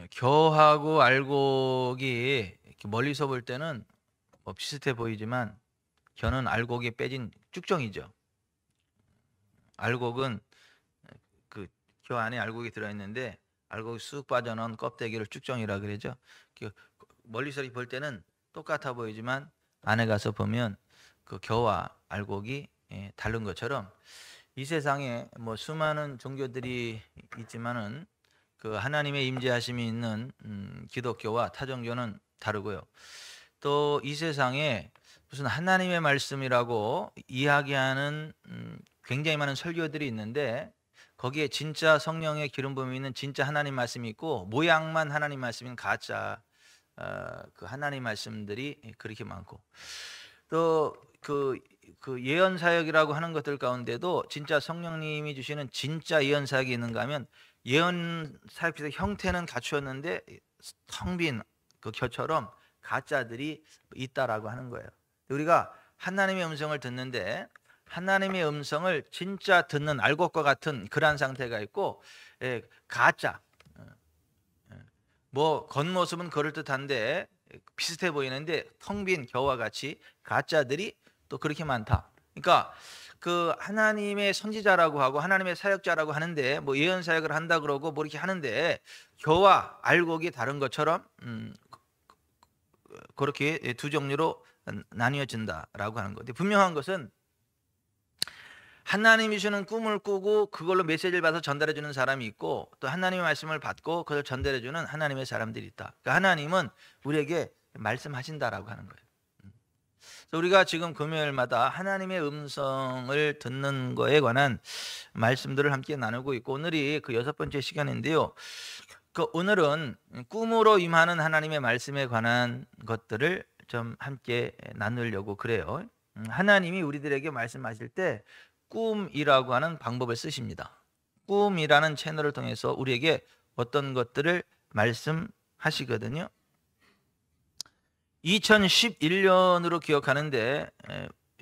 겨하고 알곡이 이렇게 멀리서 볼 때는 뭐 비슷해 보이지만 겨는 알곡이 빼진 쭉정이죠. 알곡은 그 겨 안에 알곡이 들어있는데 알곡이 쑥 빠져나온 껍데기를 쭉정이라 그러죠. 멀리서 볼 때는 똑같아 보이지만 안에 가서 보면 그 겨와 알곡이 다른 것처럼 이 세상에 뭐 수많은 종교들이 있지만은 그 하나님의 임재하심이 있는 기독교와 타종교는 다르고요. 또 이 세상에 무슨 하나님의 말씀이라고 이야기하는 굉장히 많은 설교들이 있는데 거기에 진짜 성령의 기름 부음이 있는 진짜 하나님 말씀이 있고 모양만 하나님 말씀인 가짜 그 하나님 말씀들이 그렇게 많고 또 그 예언 사역이라고 하는 것들 가운데도 진짜 성령님이 주시는 진짜 예언 사역이 있는가 하면 예언 사역의 형태는 갖추었는데 텅 빈 그 겨처럼 가짜들이 있다라고 하는 거예요. 우리가 하나님의 음성을 듣는데 하나님의 음성을 진짜 듣는 알곡과 같은 그러한 상태가 있고 가짜 뭐 겉모습은 그럴듯한데 비슷해 보이는데 텅 빈 겨와 같이 가짜들이 또 그렇게 많다. 그러니까 그 하나님의 선지자라고 하고 하나님의 사역자라고 하는데 뭐 예언 사역을 한다 그러고 뭐 이렇게 하는데 겨와 알곡이 다른 것처럼 그렇게 두 종류로 나뉘어진다라고 하는 건데 분명한 것은 하나님이 주는 꿈을 꾸고 그걸로 메시지를 받아서 전달해 주는 사람이 있고 또 하나님의 말씀을 받고 그걸 전달해 주는 하나님의 사람들이 있다. 그러니까 하나님은 우리에게 말씀하신다라고 하는 거예요. 그래서 우리가 지금 금요일마다 하나님의 음성을 듣는 거에 관한 말씀들을 함께 나누고 있고 오늘이 그 6번째 시간인데요. 그 오늘은 꿈으로 임하는 하나님의 말씀에 관한 것들을 좀 함께 나누려고 그래요. 하나님이 우리들에게 말씀하실 때 꿈이라고 하는 방법을 쓰십니다. 꿈이라는 채널을 통해서 우리에게 어떤 것들을 말씀하시거든요. 2011년으로 기억하는데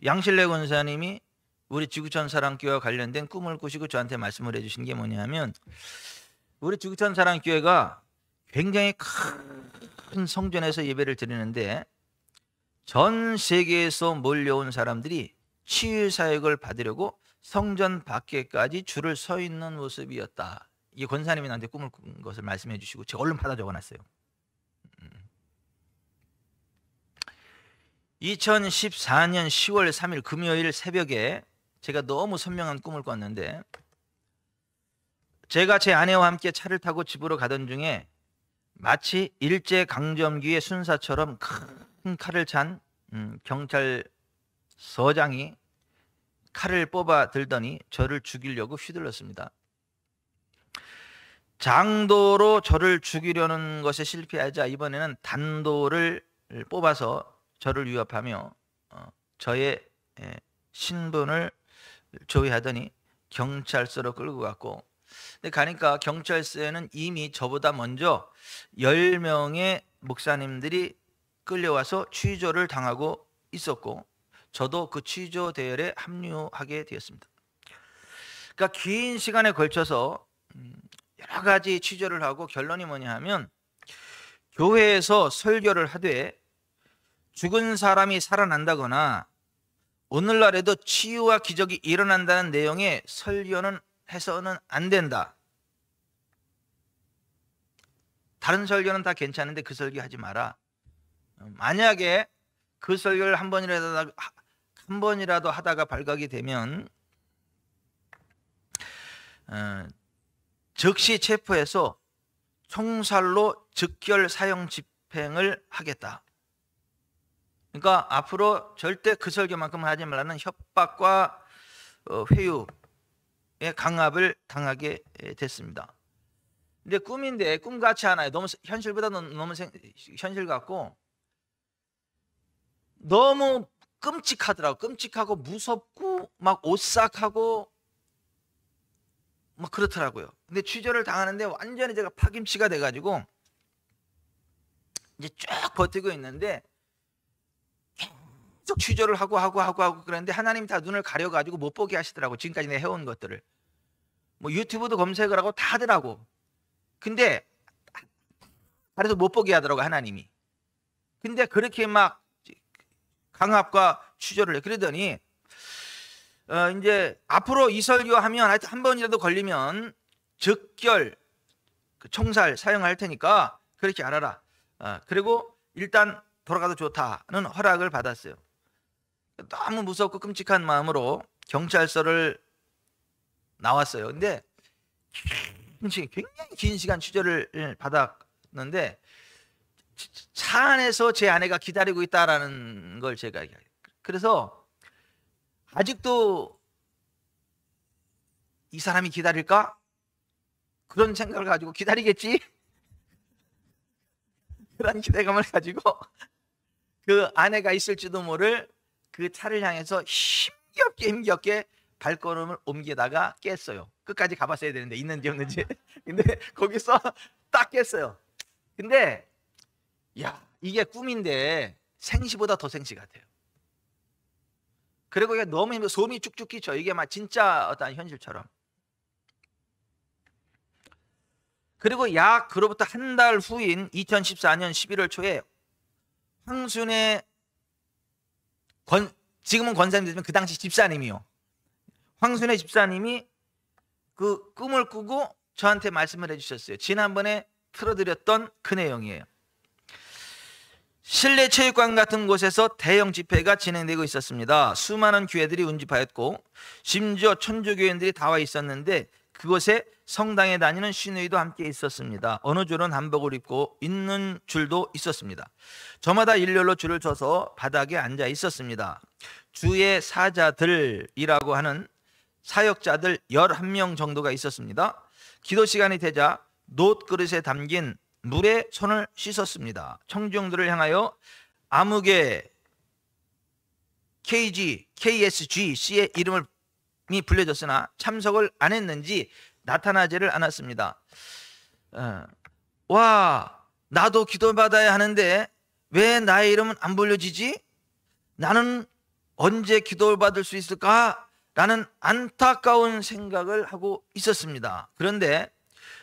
양실래 권사님이 우리 지구촌 사랑교회와 관련된 꿈을 꾸시고 저한테 말씀을 해주신 게 뭐냐면 우리 지구촌 사랑교회가 굉장히 큰 성전에서 예배를 드리는데 전 세계에서 몰려온 사람들이 치유 사역을 받으려고 성전 밖에까지 줄을 서 있는 모습이었다. 이게 권사님이 나한테 꿈을 꾼 것을 말씀해 주시고 제가 얼른 받아 적어놨어요. 2014년 10월 3일 금요일 새벽에 제가 너무 선명한 꿈을 꿨는데 제가 제 아내와 함께 차를 타고 집으로 가던 중에 마치 일제강점기의 순사처럼 큰 칼을 찬 경찰서장이 칼을 뽑아 들더니 저를 죽이려고 휘둘렀습니다. 장도로 저를 죽이려는 것에 실패하자 이번에는 단도를 뽑아서 저를 위협하며 저의 신분을 조회하더니 경찰서로 끌고 갔고 근데 가니까 경찰서에는 이미 저보다 먼저 10명의 목사님들이 끌려와서 취조를 당하고 있었고 저도 그 취조 대열에 합류하게 되었습니다. 그러니까 긴 시간에 걸쳐서 여러 가지 취조를 하고 결론이 뭐냐 하면 교회에서 설교를 하되 죽은 사람이 살아난다거나 오늘날에도 치유와 기적이 일어난다는 내용의 설교는 해서는 안 된다. 다른 설교는 다 괜찮은데 그 설교 하지 마라. 만약에 그 설교를 한 번이라도 하다가 발각이 되면 즉시 체포해서 총살로 즉결 사형 집행을 하겠다. 그러니까 앞으로 절대 그 설교만큼은 하지 말라는 협박과 회유의 강압을 당하게 됐습니다. 근데 꿈인데 꿈 같지 않아요. 너무 현실보다 너무 현실 같고 너무 끔찍하더라고. 끔찍하고 무섭고 막 오싹하고 막 그렇더라고요. 근데 취조를 당하는데 완전히 제가 파김치가 돼가지고 이제 쭉 버티고 있는데 계속 취조를 하고 그랬는데 하나님 다 눈을 가려가지고 못 보게 하시더라고. 지금까지 내가 해온 것들을 뭐 유튜브도 검색을 하고 다 하더라고. 근데 그래서 못 보게 하더라고 하나님이. 근데 그렇게 막 강압과 추조를 해. 그러더니 이제 앞으로 이 설교하면 하여튼 한 번이라도 걸리면 적결 총살 사용할 테니까 그렇게 알아라. 그리고 일단 돌아가도 좋다는 허락을 받았어요. 너무 무섭고 끔찍한 마음으로 경찰서를 나왔어요. 근데 굉장히 긴 시간 취재를 받았는데 차 안에서 제 아내가 기다리고 있다라는 걸 제가 그래서 아직도 이 사람이 기다릴까? 그런 생각을 가지고 기다리겠지? 그런 기대감을 가지고 그 아내가 있을지도 모를 그 차를 향해서 힘겹게 발걸음을 옮기다가 깼어요. 끝까지 가봤어야 되는데 있는지 없는지. 근데 거기서 딱 깼어요. 근데 야, 이게 꿈인데 생시보다 더 생시 같아요. 그리고 이게 너무 힘들어. 소음이 쭉쭉 끼쳐. 이게 막 진짜 어떤 현실처럼. 그리고 약 그로부터 한 달 후인 2014년 11월 초에 황순의 지금은 권사님이지만 그 당시 집사님이요. 황순의 집사님이 그 꿈을 꾸고 저한테 말씀을 해주셨어요. 지난번에 틀어드렸던 그 내용이에요. 실내 체육관 같은 곳에서 대형 집회가 진행되고 있었습니다. 수많은 교회들이 운집하였고 심지어 천주교인들이 다 와 있었는데 그곳에 성당에 다니는 시누이도 함께 있었습니다. 어느 줄은 한복을 입고 있는 줄도 있었습니다. 저마다 일렬로 줄을 서서 바닥에 앉아 있었습니다. 주의 사자들이라고 하는 사역자들 11명 정도가 있었습니다. 기도 시간이 되자 놋그릇에 담긴 물에 손을 씻었습니다. 청중들을 향하여 암흑의 KSGC의 이름이 불려졌으나 참석을 안 했는지 나타나지를 않았습니다. 와, 나도 기도받아야 하는데 왜 나의 이름은 안 불려지지? 나는 언제 기도를 받을 수 있을까? 라는 안타까운 생각을 하고 있었습니다. 그런데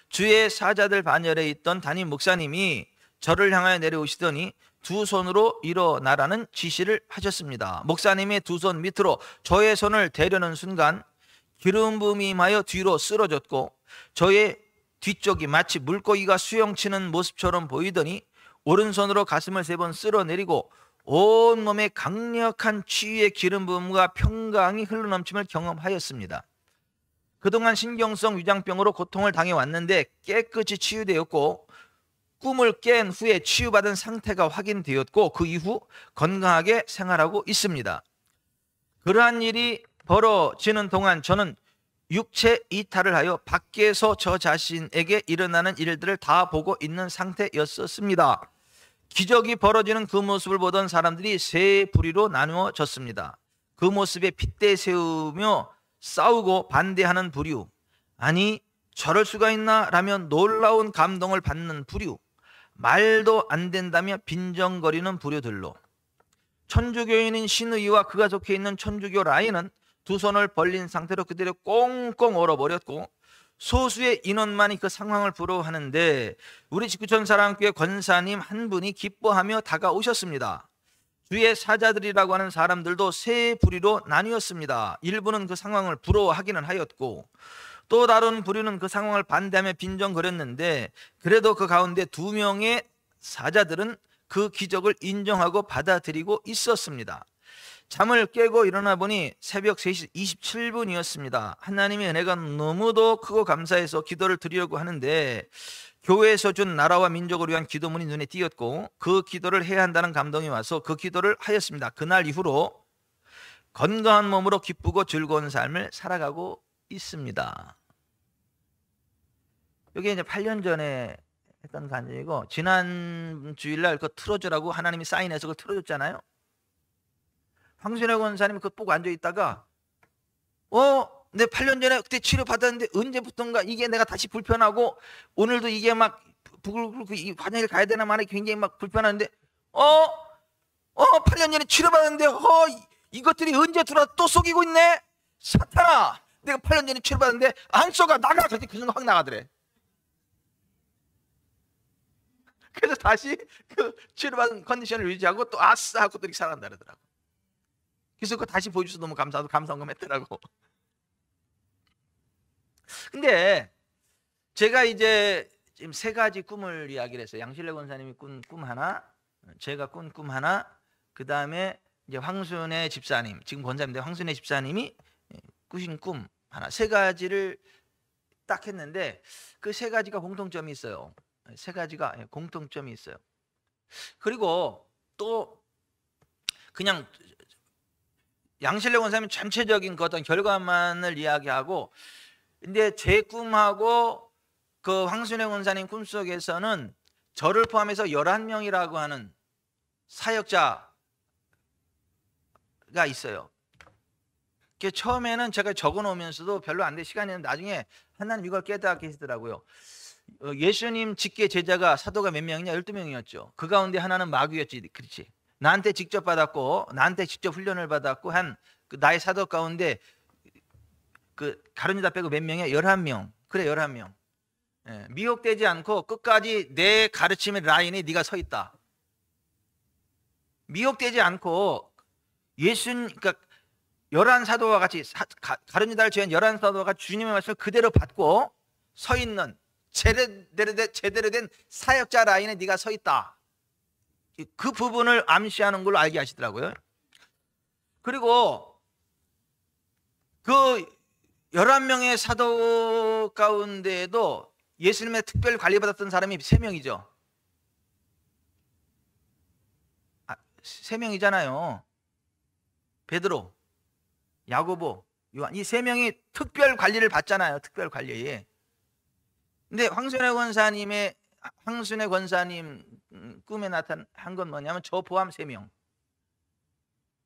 주의 사자들 반열에 있던 담임 목사님이 저를 향하여 내려오시더니 두 손으로 일어나라는 지시를 하셨습니다. 목사님의 두 손 밑으로 저의 손을 대려는 순간 기름 부음이 임하여 뒤로 쓰러졌고 저의 뒤쪽이 마치 물고기가 수영치는 모습처럼 보이더니 오른손으로 가슴을 3번 쓸어내리고 온몸에 강력한 치유의 기름 부음과 평강이 흘러넘침을 경험하였습니다. 그동안 신경성 위장병으로 고통을 당해왔는데 깨끗이 치유되었고 꿈을 깬 후에 치유받은 상태가 확인되었고 그 이후 건강하게 생활하고 있습니다. 그러한 일이 벌어지는 동안 저는 육체 이탈을 하여 밖에서 저 자신에게 일어나는 일들을 다 보고 있는 상태였었습니다. 기적이 벌어지는 그 모습을 보던 사람들이 세 부류로 나누어졌습니다. 그 모습에 핏대 세우며 싸우고 반대하는 부류, 아니 저럴 수가 있나 라며 놀라운 감동을 받는 부류, 말도 안 된다며 빈정거리는 부류들로, 천주교인인 신의와 그가 속해 있는 천주교 라인은 두 손을 벌린 상태로 그대로 꽁꽁 얼어버렸고 소수의 인원만이 그 상황을 부러워하는데 우리 직구천 사랑교회 권사님 한 분이 기뻐하며 다가오셨습니다. 주의 사자들이라고 하는 사람들도 세 부류로 나뉘었습니다. 일부는 그 상황을 부러워하기는 하였고 또 다른 부류는 그 상황을 반대하며 빈정거렸는데 그래도 그 가운데 2명의 사자들은 그 기적을 인정하고 받아들이고 있었습니다. 잠을 깨고 일어나 보니 새벽 3시 27분이었습니다. 하나님의 은혜가 너무도 크고 감사해서 기도를 드리려고 하는데 교회에서 준 나라와 민족을 위한 기도문이 눈에 띄었고 그 기도를 해야 한다는 감동이 와서 그 기도를 하였습니다. 그날 이후로 건강한 몸으로 기쁘고 즐거운 삶을 살아가고 있습니다. 이게 이제 8년 전에 했던 간증이고 지난 주일날 그거 틀어주라고 하나님이 사인해서 그걸 틀어줬잖아요. 황순혜 권사님이 그거 보고 앉아있다가 내 8년 전에 그때 치료받았는데 언제부턴가 이게 내가 다시 불편하고 오늘도 이게 막 화장실 가야 되나 말이 굉장히 막 불편한데 8년 전에 치료받았는데 이것들이 언제 들어와 또 속이고 있네. 사탄아, 내가 8년 전에 치료받았는데 안 쏘가 나가. 그때 그 생각 확 나가더래. 그래서 다시 그 치료받은 컨디션을 유지하고 또 아싸 하고 또 이렇게 살아간다 그러더라고. 그래서 그거 다시 보여줘서 너무 감사하고 감사한금 했더라고. 근데 제가 이제 지금 세 가지 꿈을 이야기를 했어요. 양실래 권사님이 꾼 꿈 하나, 제가 꾼 꿈 하나, 그 다음에 이제 황순의 집사님, 지금 권사님인데 황순의 집사님이 꾸신 꿈 하나, 세 가지를 딱 했는데 그 세 가지가 공통점이 있어요. 세 가지가 공통점이 있어요. 그리고 또 그냥 양실래 권사님 전체적인 그 어떤 결과만을 이야기하고, 근데 제 꿈하고 그 황순의 권사님 꿈속에서는 저를 포함해서 11명이라고 하는 사역자가 있어요. 처음에는 제가 적어 놓으면서도 별로 안 될 시간이었는데 나중에 하나님 이걸 깨닫게 하시더라고요. 예수님 직계 제자가 사도가 몇 명이냐? 12명이었죠. 그 가운데 하나는 마귀였지. 그렇지. 나한테 직접 받았고 나한테 직접 훈련을 받았고 한 그 나의 사도 가운데 그 가룟유다 빼고 몇 명이야? 11명. 그래, 11명. 예, 미혹되지 않고 끝까지 내 가르침의 라인에 네가 서 있다. 미혹되지 않고 그러니까 11사도와 같이 가룟유다를 제한 11사도가 주님의 말씀을 그대로 받고 서 있는 제대로 된 사역자 라인에 네가 서 있다. 그 부분을 암시하는 걸로 알게 하시더라고요. 그리고 그 11명의 사도 가운데에도 예수님의 특별 관리받았던 사람이 3명이죠. 3명이잖아요. 베드로, 야고보, 요한, 이 3명이 특별 관리를 받잖아요. 특별 관리. 근데 황순의 권사님 꿈에 나타난 건 뭐냐면 저 포함 3명.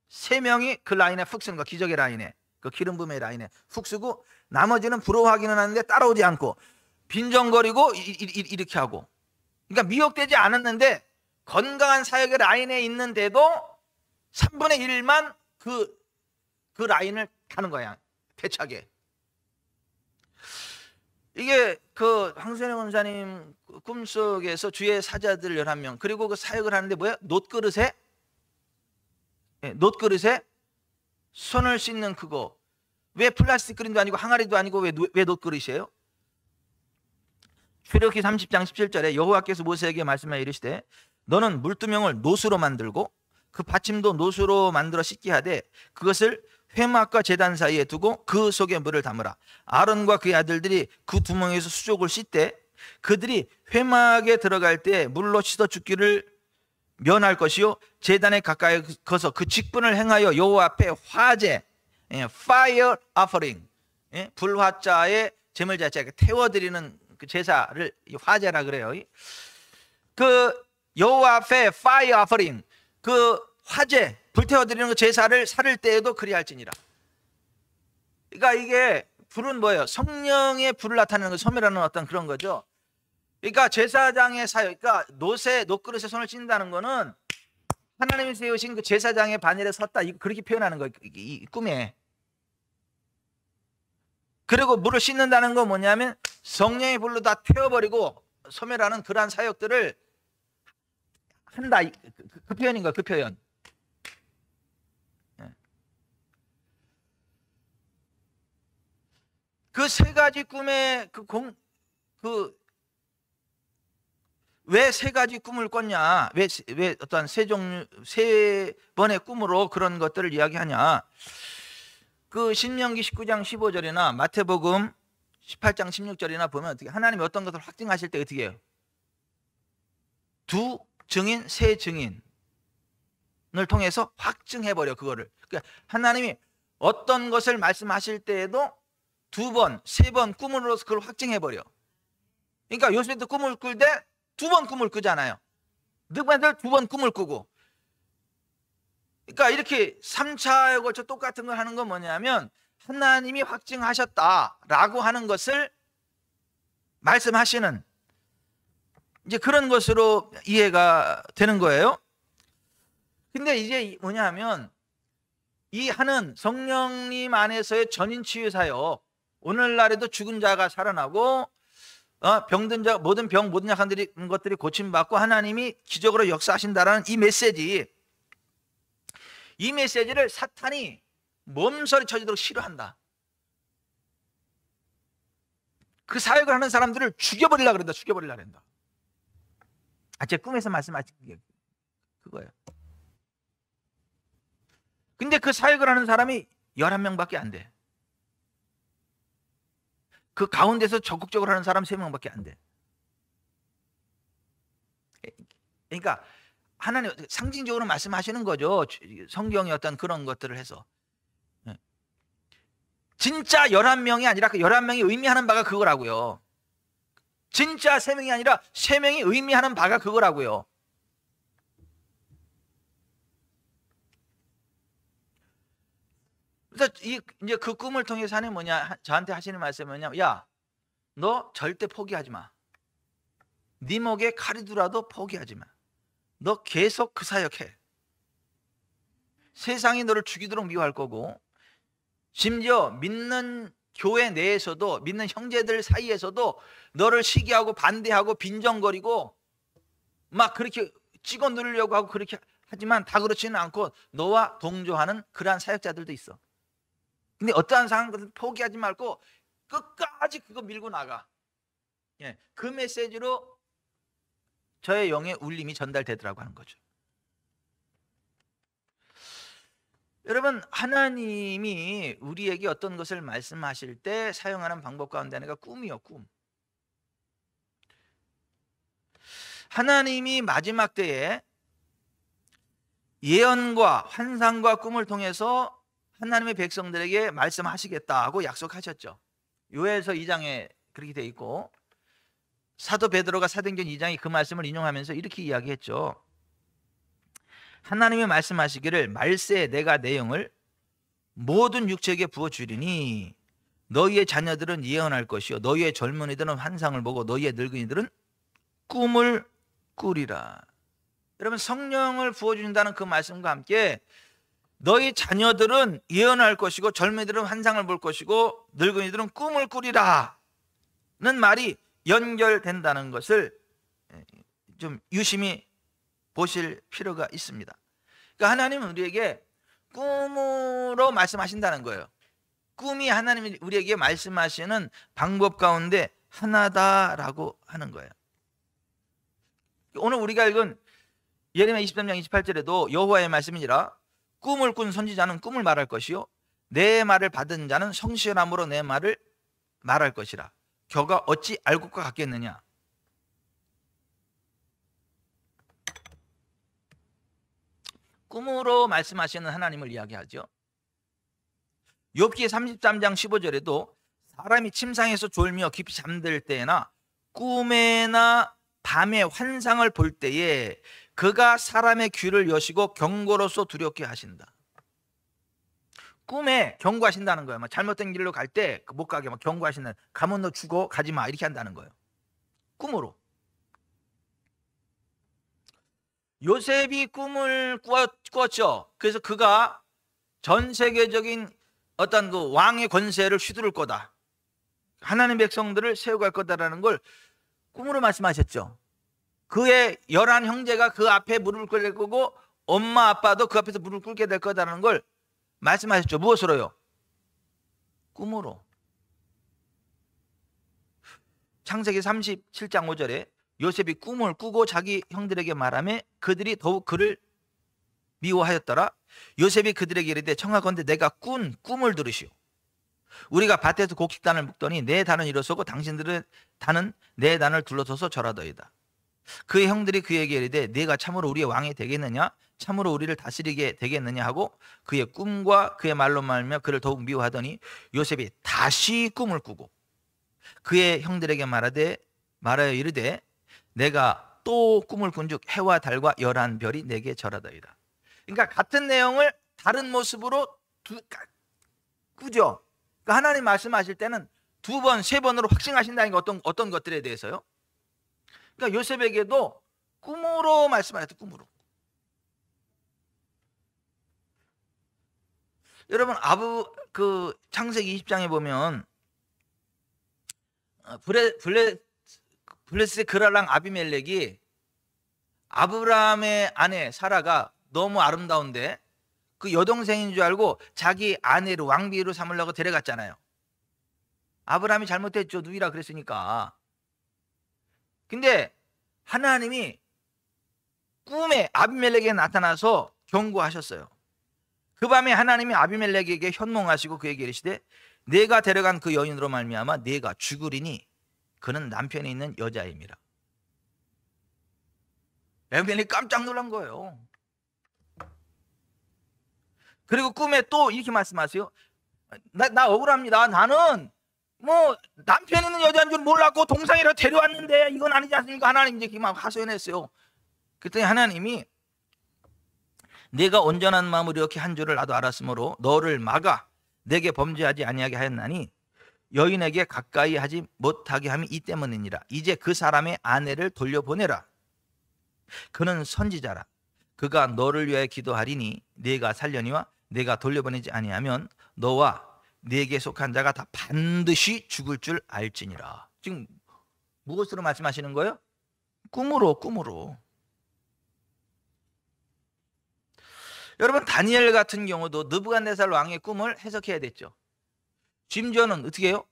3명이 그 라인에 훅 쓰는 거, 기적의 라인에, 그 기름 부음의 라인에 훅 쓰고, 나머지는 부러워하기는 하는데 따라오지 않고 빈정거리고 이렇게 하고, 그러니까 미혹되지 않았는데 건강한 사역의 라인에 있는데도 3분의 1만 그 라인을 가는 거야. 대차게. 이게 그 황순의 권사님 꿈속에서 주의 사자들 11명, 그리고 그 사역을 하는데 뭐야? 놋그릇에 손을 씻는 그거. 왜 플라스틱 그릇도 아니고 항아리도 아니고 왜 놋그릇이에요? 출애굽기 30장 17절에 여호와께서 모세에게 말씀하여 이르시되 너는 물두멍을 놋으로 만들고 그 받침도 놋으로 만들어 씻게 하되 그것을 회막과 제단 사이에 두고 그 속에 물을 담으라. 아론과 그의 아들들이 그 두멍에서 수족을 씻되 그들이 회막에 들어갈 때 물로 씻어 죽기를 면할 것이요 제단에 가까이 거서 그 직분을 행하여 여호와 앞에 화제, fire offering, 불화자의 제물자체, 태워드리는 그 제사를 화제라 그래요. 그 여호와 앞에 fire offering, 그 화제, 불태워드리는 그 제사를 살을 때에도 그리할지니라. 그러니까 이게 불은 뭐예요? 성령의 불을 나타내는 거, 소멸하는 어떤 그런 거죠. 그러니까 제사장의 사역, 그러니까 놋그릇에 손을 씻는다는 거는 하나님이 세우신 그 제사장의 반열에 섰다, 그렇게 표현하는 거예요, 이 꿈에. 그리고 물을 씻는다는 건 뭐냐면 성령의 불로 다 태워버리고 소멸하는 그러한 사역들을 한다, 그 표현인 거예요, 그 표현. 그 세 가지 꿈의 왜 세 가지 꿈을 꿨냐? 왜 어떤 세 번의 꿈으로 그런 것들을 이야기하냐? 그 신명기 19장 15절이나 마태복음 18장 16절이나 보면 어떻게 하나님이 어떤 것을 확증하실 때 어떻게 해요? 두 증인, 세 증인을 통해서 확증해버려, 그거를. 그러니까 하나님이 어떤 것을 말씀하실 때에도 두 번, 세 번 꿈으로서 그걸 확증해버려. 그러니까 요셉도 꿈을 꿀 때 두 번 꿈을 꾸잖아요. 늑반들 두 번 꿈을 꾸고. 그러니까 이렇게 3차에 걸쳐 똑같은 걸 하는 건 뭐냐면 하나님이 확증하셨다라고 하는 것을 말씀하시는 이제 그런 것으로 이해가 되는 거예요. 근데 이제 뭐냐 하면 이 하는 성령님 안에서의 전인치유 사역, 오늘날에도 죽은 자가 살아나고 병든 자 모든 병 모든 약한 것들이 고침받고 하나님이 기적으로 역사하신다라는 이 메시지를 사탄이 몸서리 쳐지도록 싫어한다. 그 사역을 하는 사람들을 죽여버리려고 그런다. 죽여버리려고 한다. 제 꿈에서 말씀하신 게 그거예요. 근데 그 사역을 하는 사람이 11명밖에 안 돼. 그 가운데서 적극적으로 하는 사람 3명밖에 안 돼. 그러니까 하나님 상징적으로 말씀하시는 거죠. 성경의 어떤 그런 것들을 해서. 진짜 11명이 아니라 그 11명이 의미하는 바가 그거라고요. 진짜 3명이 아니라 3명이 의미하는 바가 그거라고요. 그래서 이제 그 꿈을 통해서 하는 뭐냐, 저한테 하시는 말씀이 뭐냐, 야, 너 절대 포기하지 마. 네 목에 칼이 들어도 포기하지 마. 너 계속 그 사역해. 세상이 너를 죽이도록 미워할 거고, 심지어 믿는 교회 내에서도, 믿는 형제들 사이에서도 너를 시기하고 반대하고 빈정거리고 막 그렇게 찍어 누르려고 하고 그렇게 하지만 다 그렇지는 않고 너와 동조하는 그러한 사역자들도 있어. 근데 어떠한 상황에서 포기하지 말고 끝까지 그거 밀고 나가. 그 메시지로 저의 영의 울림이 전달되더라고 하는 거죠. 여러분, 하나님이 우리에게 어떤 것을 말씀하실 때 사용하는 방법 가운데 하나가 꿈이요, 꿈. 하나님이 마지막 때에 예언과 환상과 꿈을 통해서 하나님의 백성들에게 말씀하시겠다고 약속하셨죠. 요엘서 2장에 그렇게 돼 있고, 사도 베드로가 사도행전 2장에 그 말씀을 인용하면서 이렇게 이야기했죠. 하나님이 말씀하시기를 말세에 내가 내 영을 모든 육체에게 부어주리니 너희의 자녀들은 예언할 것이요 너희의 젊은이들은 환상을 보고 너희의 늙은이들은 꿈을 꾸리라. 여러분, 성령을 부어주신다는 그 말씀과 함께 너희 자녀들은 예언할 것이고 젊은이들은 환상을 볼 것이고 늙은이들은 꿈을 꾸리라 는 말이 연결된다는 것을 좀 유심히 보실 필요가 있습니다. 그러니까 하나님은 우리에게 꿈으로 말씀하신다는 거예요. 꿈이 하나님이 우리에게 말씀하시는 방법 가운데 하나다라고 하는 거예요. 오늘 우리가 읽은 예레미야 23장 28절에도 여호와의 말씀이니라 꿈을 꾼 선지자는 꿈을 말할 것이요 내 말을 받은 자는 성실함으로 내 말을 말할 것이라. 겨가 어찌 알 것과 같겠느냐. 꿈으로 말씀하시는 하나님을 이야기하죠. 욥기 33장 15절에도 사람이 침상에서 졸며 깊이 잠들 때나 꿈에나 밤에 환상을 볼 때에 그가 사람의 귀를 여시고 경고로서 두렵게 하신다. 꿈에 경고하신다는 거예요. 잘못된 길로 갈 때 못 가게 막 경고하신다. 가면 너 죽어, 가지 마, 이렇게 한다는 거예요. 꿈으로. 요셉이 꿈을 꾸었죠. 그래서 그가 전 세계적인 어떤 그 왕의 권세를 휘두를 거다. 하나님 백성들을 세워갈 거다라는 걸 꿈으로 말씀하셨죠. 그의 11 형제가 그 앞에 무릎을 꿇을 거고 엄마 아빠도 그 앞에서 무릎을 꿇게 될 거다라는 걸 말씀하셨죠. 무엇으로요? 꿈으로. 창세기 37장 5절에 요셉이 꿈을 꾸고 자기 형들에게 말하며 그들이 더욱 그를 미워하였더라. 요셉이 그들에게 이르되 청하건대 내가 꾼 꿈을 들으시오. 우리가 밭에서 곡식단을 묶더니 내 단은 일어서고 당신들의 단은 내 단을 둘러서서 절하더이다. 그의 형들이 그에게 이르되 네가 참으로 우리의 왕이 되겠느냐, 참으로 우리를 다스리게 되겠느냐 하고 그의 꿈과 그의 말로 말하며 그를 더욱 미워하더니 요셉이 다시 꿈을 꾸고 그의 형들에게 말하여 이르되 내가 또 꿈을 꾼즉 해와 달과 11별이 내게 절하더이다. 그러니까 같은 내용을 다른 모습으로 꾸죠. 그러니까 하나님 말씀하실 때는 2번, 3번으로 확증하신다는 게 어떤 것들에 대해서요. 그러니까 요셉에게도 꿈으로 말씀하셨다. 꿈으로. 여러분, 창세기 20장에 보면 블레셋의 그랄랑 아비멜렉이 아브라함의 아내 사라가 너무 아름다운데 그 여동생인 줄 알고 자기 아내를 왕비로 삼으려고 데려갔잖아요. 아브라함이 잘못했죠. 누이라 그랬으니까. 근데 하나님이 꿈에 아비멜렉에게 나타나서 경고하셨어요. 그 밤에 하나님이 아비멜렉에게 현몽하시고 그에게 이르시되 내가 데려간 그 여인으로 말미암아 네가 죽으리니 그는 남편이 있는 여자임이라. 아비멜렉이 깜짝 놀란 거예요. 그리고 꿈에 또 이렇게 말씀하세요. 나 억울합니다. 나는 뭐 남편 있는 여자인 줄 몰랐고 동상이라 데려왔는데 이건 아니지 않습니까? 하나님 이제 막 하소연했어요. 그랬더니 하나님이 내가 온전한 마음으로 이렇게 한 줄을 나도 알았으므로 너를 막아 내게 범죄하지 아니하게 하였나니 여인에게 가까이 하지 못하게 함이 이 때문이니라. 이제 그 사람의 아내를 돌려보내라. 그는 선지자라. 그가 너를 위하여 기도하리니 네가 살려니와 내가 돌려보내지 아니하면 너와 네게 속한 자가 다 반드시 죽을 줄 알지니라. 지금 무엇으로 말씀하시는 거예요? 꿈으로. 여러분 다니엘 같은 경우도 느부갓네살 왕의 꿈을 해석해야 됐죠. 심지어는 어떻게 해요?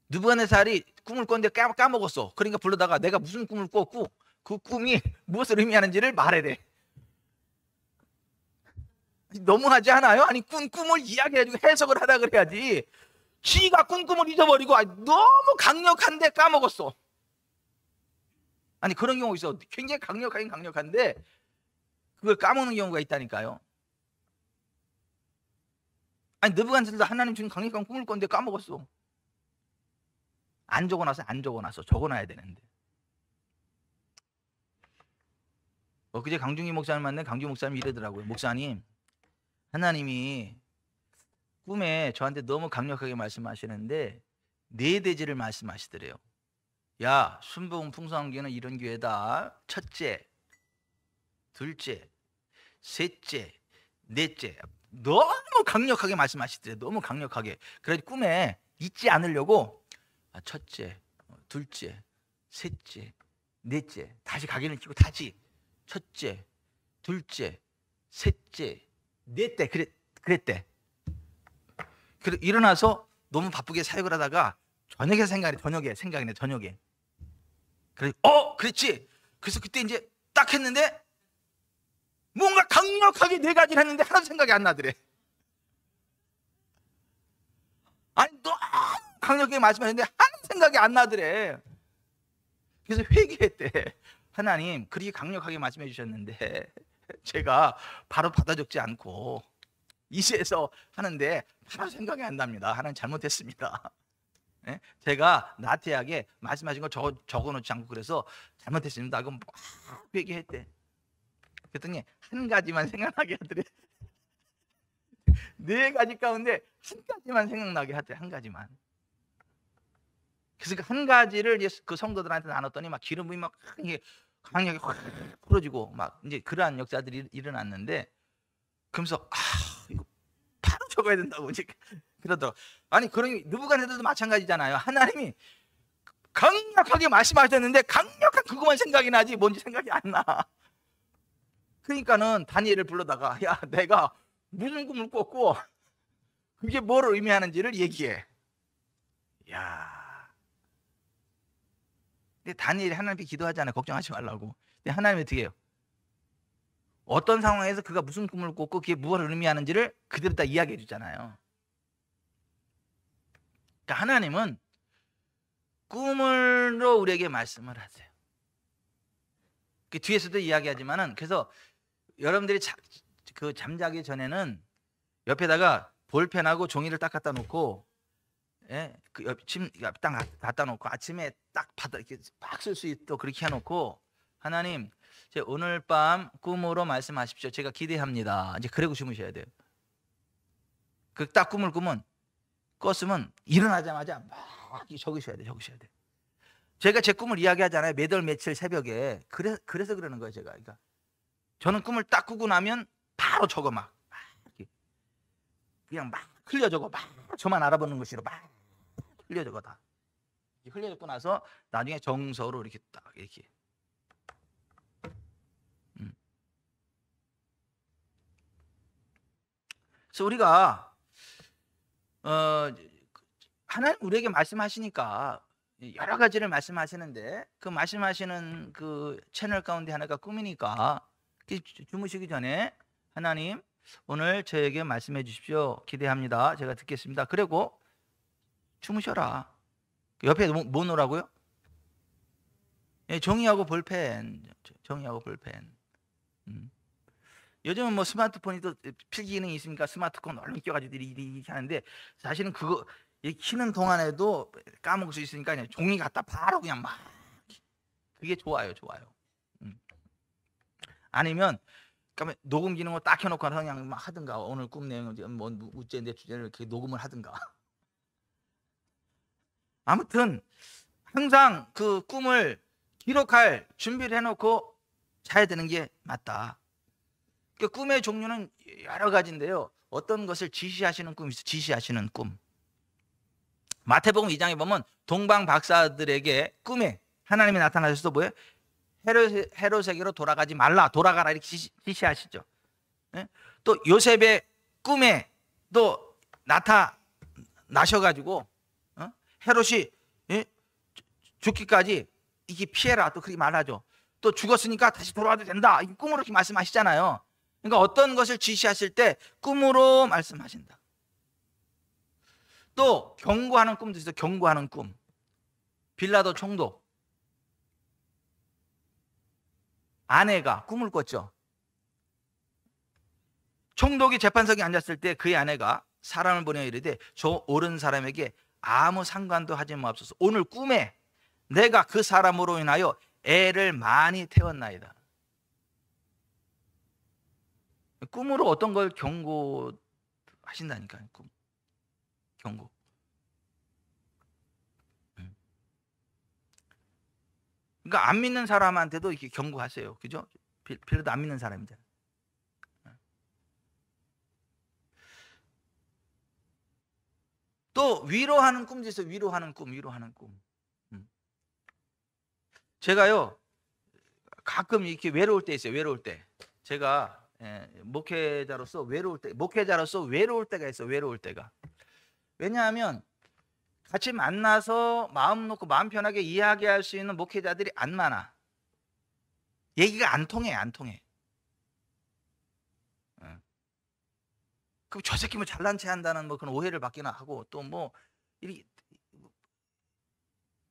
느부갓네살이 꿈을 꿨는데 까먹었어. 그러니까 불러다가 내가 무슨 꿈을 꿨고 그 꿈이 무엇을 의미하는지를 말해래. 너무하지 않아요? 아니 꿈을 이야기해주고 해석을 하라 그래야지. 지가 꿈을 잊어버리고 너무 강력한데 까먹었어. 아니 그런 경우 있어. 굉장히 강력하긴 강력한데 그걸 까먹는 경우가 있다니까요. 아니 느부갓네살도 하나님 주신 강력한 꿈을 꿨는데 까먹었어. 안 적어놨어. 적어놔야 되는데. 그제 강중기 목사님 만났는데 강중기 목사님이 이러더라고요. 목사님, 하나님이 꿈에 저한테 너무 강력하게 말씀하시는데 네 대지를 말씀하시더래요. 야, 순복음 풍성한 교회는 이런 교회다. 첫째, 둘째, 셋째, 넷째. 너무 강력하게 말씀하시더래요. 너무 강력하게. 그래서 꿈에 잊지 않으려고 첫째, 둘째, 셋째, 넷째. 다시 각인을 치고 다시 첫째, 둘째, 셋째, 넷째. 그랬대. 그래 일어나서 너무 바쁘게 사역을 하다가 저녁에 생각이네. 저녁에. 그래 그랬지. 그래서 그때 이제 딱 했는데 뭔가 강력하게 네 가지를 했는데 하나도 생각이 안 나더래. 아니 너무 강력하게 말씀하셨는데 하나도 생각이 안 나더래. 그래서 회개했대. 하나님 그렇게 강력하게 말씀해 주셨는데 제가 바로 받아 적지 않고 이시에서 하는데 바로 생각이 안 납니다. 하나님 잘못했습니다. 네? 제가 나태하게 말씀하신 거 적어놓지 않고 그래서 잘못했습니다. 그럼 막 회개했대. 그랬더니 한 가지만 생각나게 하더래. 네 가지 가운데 한 가지만 생각나게 하더래. 한 가지만. 그래서 그 한 가지를 이제 그 성도들한테 나눴더니 막 기름이 막 강력하게 확 풀어지고 막 이제 그러한 역사들이 일어났는데 그러면서 이거 바로 적어야 된다고 이제 그러더라고. 아니 그런 느부갓네살도 마찬가지잖아요. 하나님이 강력하게 말씀하셨는데 강력한 그것만 생각이 나지 뭔지 생각이 안 나. 그러니까는 다니엘을 불러다가 야 내가 무슨 꿈을 꿨고 그게 뭐를 의미하는지를 얘기해. 야. 근데 다니엘이 하나님께 기도하잖아요. 걱정하지 말라고. 근데 하나님이 어떻게 해요? 어떤 상황에서 그가 무슨 꿈을 꿨고 그게 무엇을 의미하는지를 그대로 다 이야기해 주잖아요. 그러니까 하나님은 꿈으로 우리에게 말씀을 하세요. 그 뒤에서도 이야기하지만은 그래서 여러분들이 잠자기 전에는 옆에다가 볼펜하고 종이를 딱 갖다 놓고 그 옆침 딱 갖다 놓고 아침에 딱 받아 이렇게 막 쓸 수 있도록 그렇게 해놓고 하나님 제 오늘 밤 꿈으로 말씀하십시오. 제가 기대합니다. 이제 그러고 주무셔야 돼요. 그 딱 꿈을 꿨으면 일어나자마자 막 적으셔야 돼요. 제가 제 꿈을 이야기하잖아요. 매달 며칠 새벽에. 그래서 그러는 거예요. 제가. 그러니까 저는 꿈을 딱 꾸고 나면 바로 적어 막 그냥 막 흘려 적어 막 저만 알아보는 것이로 막 흘려 적어 다. 흘려놓고 나서 나중에 정서로 이렇게 딱 이렇게. 그래서 우리가 하나님 우리에게 말씀하시니까 여러 가지를 말씀하시는데 그 말씀하시는 그 채널 가운데 하나가 꿈이니까 주무시기 전에 하나님 오늘 저에게 말씀해 주십시오. 기대합니다. 제가 듣겠습니다. 그리고 주무셔라. 옆에 뭐 놓으라고요? 예, 종이하고 볼펜. 종이하고 볼펜. 요즘은 뭐 스마트폰이 또 필기 기능이 있으니까 스마트폰 얼른 껴가지고 이렇게 하는데 사실은 그거 키는 동안에도 까먹을 수 있으니까 그냥 종이 갖다 바로 그냥 막 그게 좋아요. 아니면 녹음 기능을 딱 켜놓고 그냥 막 하든가 오늘 꿈 내용 뭐 우째인데 주제를 이렇게 녹음을 하든가. 아무튼 항상 그 꿈을 기록할 준비를 해놓고 자야 되는 게 맞다. 그 꿈의 종류는 여러 가지인데요. 어떤 것을 지시하시는 꿈이 있어요. 지시하시는 꿈. 마태복음 2장에 보면 동방 박사들에게 꿈에 하나님이 나타나셔서 뭐예요? 헤롯에게로 돌아가지 말라. 돌아가라 이렇게 지시하시죠. 또 요셉의 꿈에 또 나타나셔가지고 헤롯이 죽기까지 이게 피해라 또 그렇게 말하죠. 또 죽었으니까 다시 돌아와도 된다. 이 꿈으로 이렇게 말씀하시잖아요. 그러니까 어떤 것을 지시하실 때 꿈으로 말씀하신다. 또 경고하는 꿈도 있어요. 경고하는 꿈. 빌라도 총독 아내가 꿈을 꿨죠. 총독이 재판석에 앉았을 때 그의 아내가 사람을 보내어 이르되 저 옳은 사람에게 아무 상관도 하지 마옵소서. 오늘 꿈에 내가 그 사람으로 인하여 애를 많이 태웠나이다. 꿈으로 어떤 걸 경고하신다니까요. 꿈. 경고. 그러니까 안 믿는 사람한테도 이렇게 경고하세요. 그죠? 빌라도 안 믿는 사람이잖아요. 또 위로하는 꿈도 있어요. 위로하는 꿈. 제가요 가끔 이렇게 외로울 때 있어요. 외로울 때 제가 목회자로서 외로울 때가 있어요. 외로울 때가. 왜냐하면 같이 만나서 마음 놓고 마음 편하게 이야기할 수 있는 목회자들이 안 많아. 얘기가 안 통해. 그럼 저 새끼 뭐 잘난 체 한다는 뭐 그런 오해를 받기나 하고 또 뭐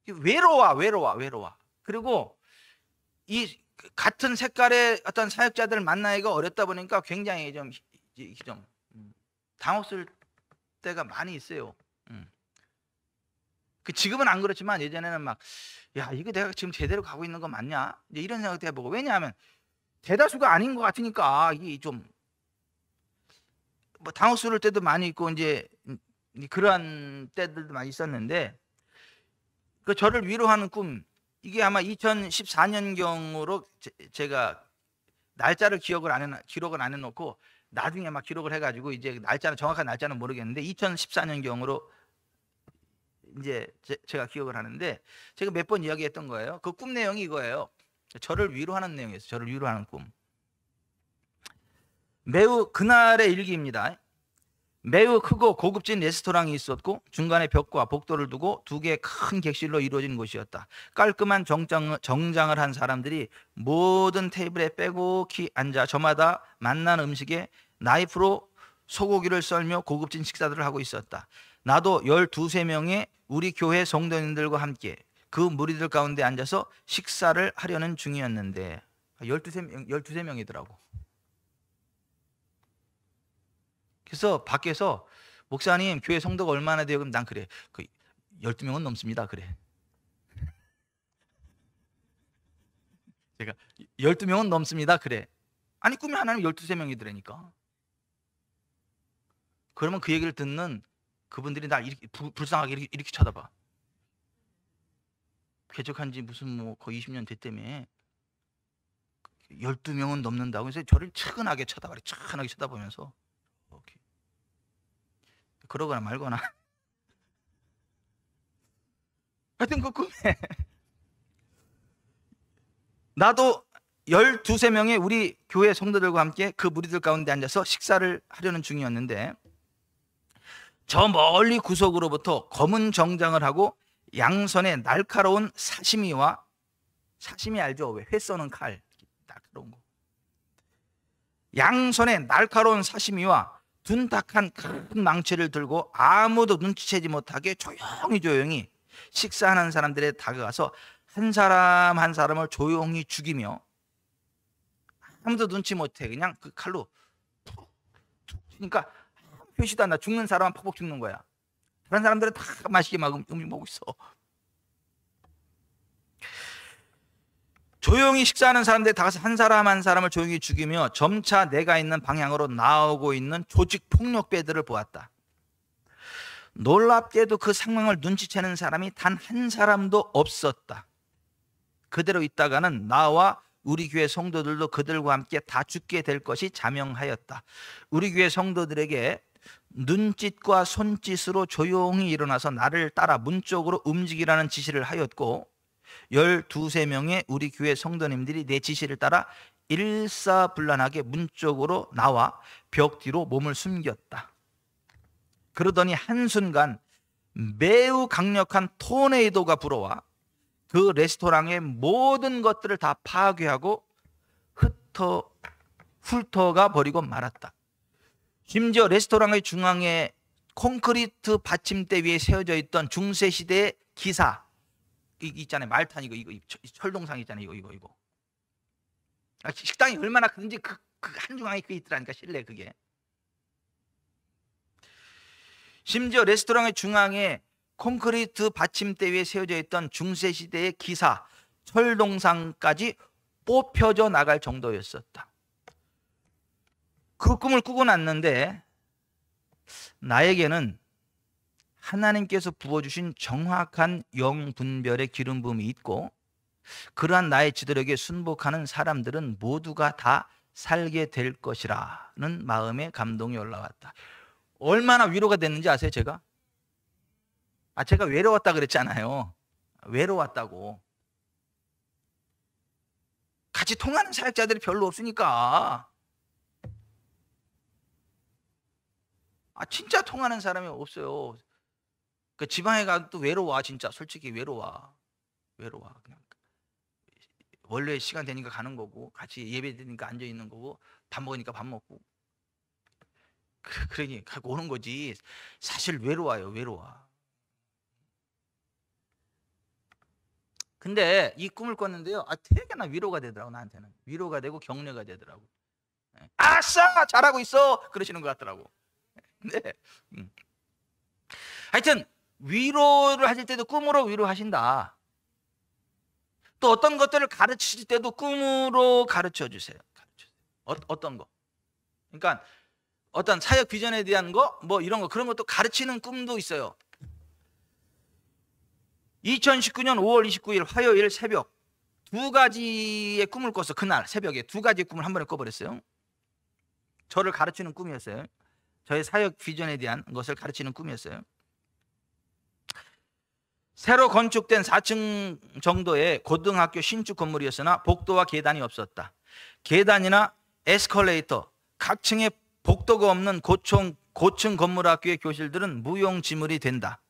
외로워. 그리고 이 같은 색깔의 어떤 사역자들을 만나기가 어렵다 보니까 굉장히 좀 당혹스러울 때가 많이 있어요. 지금은 안 그렇지만 예전에는 막 야 이거 내가 지금 제대로 가고 있는 거 맞냐? 이제 이런 생각도 해보고 왜냐하면 대다수가 아닌 것 같으니까 이게 좀 뭐 당혹스러울 때도 많이 있고 이제 그러한 때들도 많이 있었는데 그 저를 위로하는 꿈 이게 아마 2014년경으로 제가 날짜를 기록을 안 해놓고 나중에 막 기록을 해가지고 이제 정확한 날짜는 모르겠는데 2014년경으로 이제 제가 기억을 하는데 제가 몇 번 이야기했던 거예요. 그 꿈 내용이 이거예요. 저를 위로하는 내용이었어요. 저를 위로하는 꿈. 매우 그날의 일기입니다. 매우 크고 고급진 레스토랑이 있었고 중간에 벽과 복도를 두고 두 개의 큰 객실로 이루어진 곳이었다. 깔끔한 정장을 한 사람들이 모든 테이블에 빼곡히 앉아 저마다 맛난 음식에 나이프로 소고기를 썰며 고급진 식사들을 하고 있었다. 나도 12~13명의 우리 교회 성도님들과 함께 그 무리들 가운데 앉아서 식사를 하려는 중이었는데 12~13명이더라고. 그래서 밖에서 목사님 교회 성도가 얼마나 돼요? 그럼 난 그래. 12명은 넘습니다. 그래. 제가 12명은 넘습니다. 그래. 아니 꿈이 하나는 12~13명이더라니까. 그러면 그 얘기를 듣는 그분들이 날 이렇게 불쌍하게 이렇게 쳐다봐. 개척한 지 무슨 뭐 거의 20년 됐다며 12명은 넘는다고 해서 저를 측은하게 쳐다보면서 오케이. 그러거나 말거나 하여튼 그 꿈에 나도 12~13명의 우리 교회 성도들과 함께 그 무리들 가운데 앉아서 식사를 하려는 중이었는데, 저 멀리 구석으로부터 검은 정장을 하고 양손에 날카로운 사시미와, 사시미 알죠? 왜 회 써는 칼, 날카로운 거, 양손에 날카로운 사시미와 둔탁한 큰 망치를 들고 아무도 눈치채지 못하게 조용히 식사하는 사람들에 다가가서 한 사람 한 사람을 조용히 죽이며, 아무도 눈치 못해 그냥 그 칼로 툭 치니까 표시도 안 나. 죽는 사람은 퍽퍽 죽는 거야. 다른 사람들은 다 맛있게 막 음식 먹고 있어. 조용히 식사하는 사람들이 다가서 한 사람 한 사람을 조용히 죽이며 점차 내가 있는 방향으로 나오고 있는 조직 폭력배들을 보았다. 놀랍게도 그 상황을 눈치채는 사람이 단 한 사람도 없었다. 그대로 있다가는 나와 우리 교회 성도들도 그들과 함께 다 죽게 될 것이 자명하였다. 우리 교회 성도들에게 눈짓과 손짓으로 조용히 일어나서 나를 따라 문 쪽으로 움직이라는 지시를 하였고, 12~13명의 우리 교회 성도님들이 내 지시를 따라 일사불란하게 문 쪽으로 나와 벽 뒤로 몸을 숨겼다. 그러더니 한순간 매우 강력한 토네이도가 불어와 그 레스토랑의 모든 것들을 다 파괴하고 훑어가 버리고 말았다. 심지어 레스토랑의 중앙에 콘크리트 받침대 위에 세워져 있던 중세시대의 기사, 있잖아요. 말탄 이거 철동상 있잖아요. 이거. 식당이 얼마나 큰지 그 한중앙에 그 있더라니까, 실내 그게. 심지어 레스토랑의 중앙에 콘크리트 받침대 위에 세워져 있던 중세시대의 기사, 철동상까지 뽑혀져 나갈 정도였었다. 그 꿈을 꾸고 났는데 나에게는 하나님께서 부어주신 정확한 영분별의 기름 부음이 있고, 그러한 나의 지도력에 순복하는 사람들은 모두가 다 살게 될 것이라는 마음의 감동이 올라왔다. 얼마나 위로가 됐는지 아세요? 제가 외로웠다 그랬잖아요. 외로웠다고. 같이 통하는 사역자들이 별로 없으니까. 진짜 통하는 사람이 없어요. 그 지방에 가도 또 외로워. 진짜 솔직히 외로워. 그냥 원래 시간 되니까 가는 거고, 같이 예배 드니까 앉아 있는 거고, 밥 먹으니까 밥 먹고, 그러니 갖고 오는 거지. 사실 외로워요. 근데 이 꿈을 꿨는데요, 되게 나 위로가 되더라고. 나한테는 위로가 되고 격려가 되더라고. 아싸 잘하고 있어 그러시는 것 같더라고. 네. 하여튼 위로를 하실 때도 꿈으로 위로하신다. 또 어떤 것들을 가르치실 때도 꿈으로 가르쳐 주세요. 어떤 거? 그러니까 어떤 사역 비전에 대한 거, 뭐 이런 거, 그런 것도 가르치는 꿈도 있어요. 2019년 5월 29일 화요일 새벽 2가지의 꿈을 꿨어. 그날 새벽에 2가지의 꿈을 한 번에 꿔버렸어요. 저를 가르치는 꿈이었어요. 저의 사역 비전에 대한 것을 가르치는 꿈이었어요. 새로 건축된 4층 정도의 고등학교 신축 건물이었으나 복도와 계단이 없었다. 계단이나 에스컬레이터, 각 층에 복도가 없는 고층 건물학교의 교실들은 무용지물이 된다.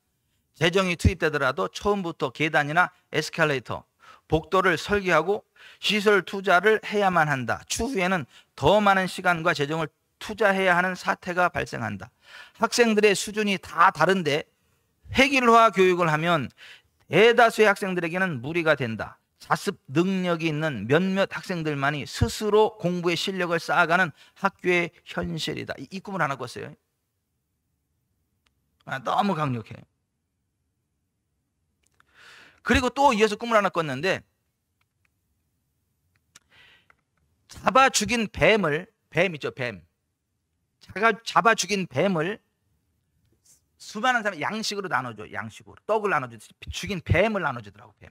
재정이 투입되더라도 처음부터 계단이나 에스컬레이터, 복도를 설계하고 시설 투자를 해야만 한다. 추후에는 더 많은 시간과 재정을 투자해야 하는 사태가 발생한다. 학생들의 수준이 다 다른데 획일화 교육을 하면 대다수의 학생들에게는 무리가 된다. 자습 능력이 있는 몇몇 학생들만이 스스로 공부의 실력을 쌓아가는 학교의 현실이다. 이 꿈을 하나 꿨어요. 너무 강력해요. 그리고 또 이어서 꿈을 하나 꿨는데, 잡아 죽인 뱀 있죠, 뱀. 잡아 죽인 뱀을 수많은 사람이 양식으로 나눠줘. 양식으로 떡을 나눠주듯이 죽인 뱀을 나눠주더라고. 뱀.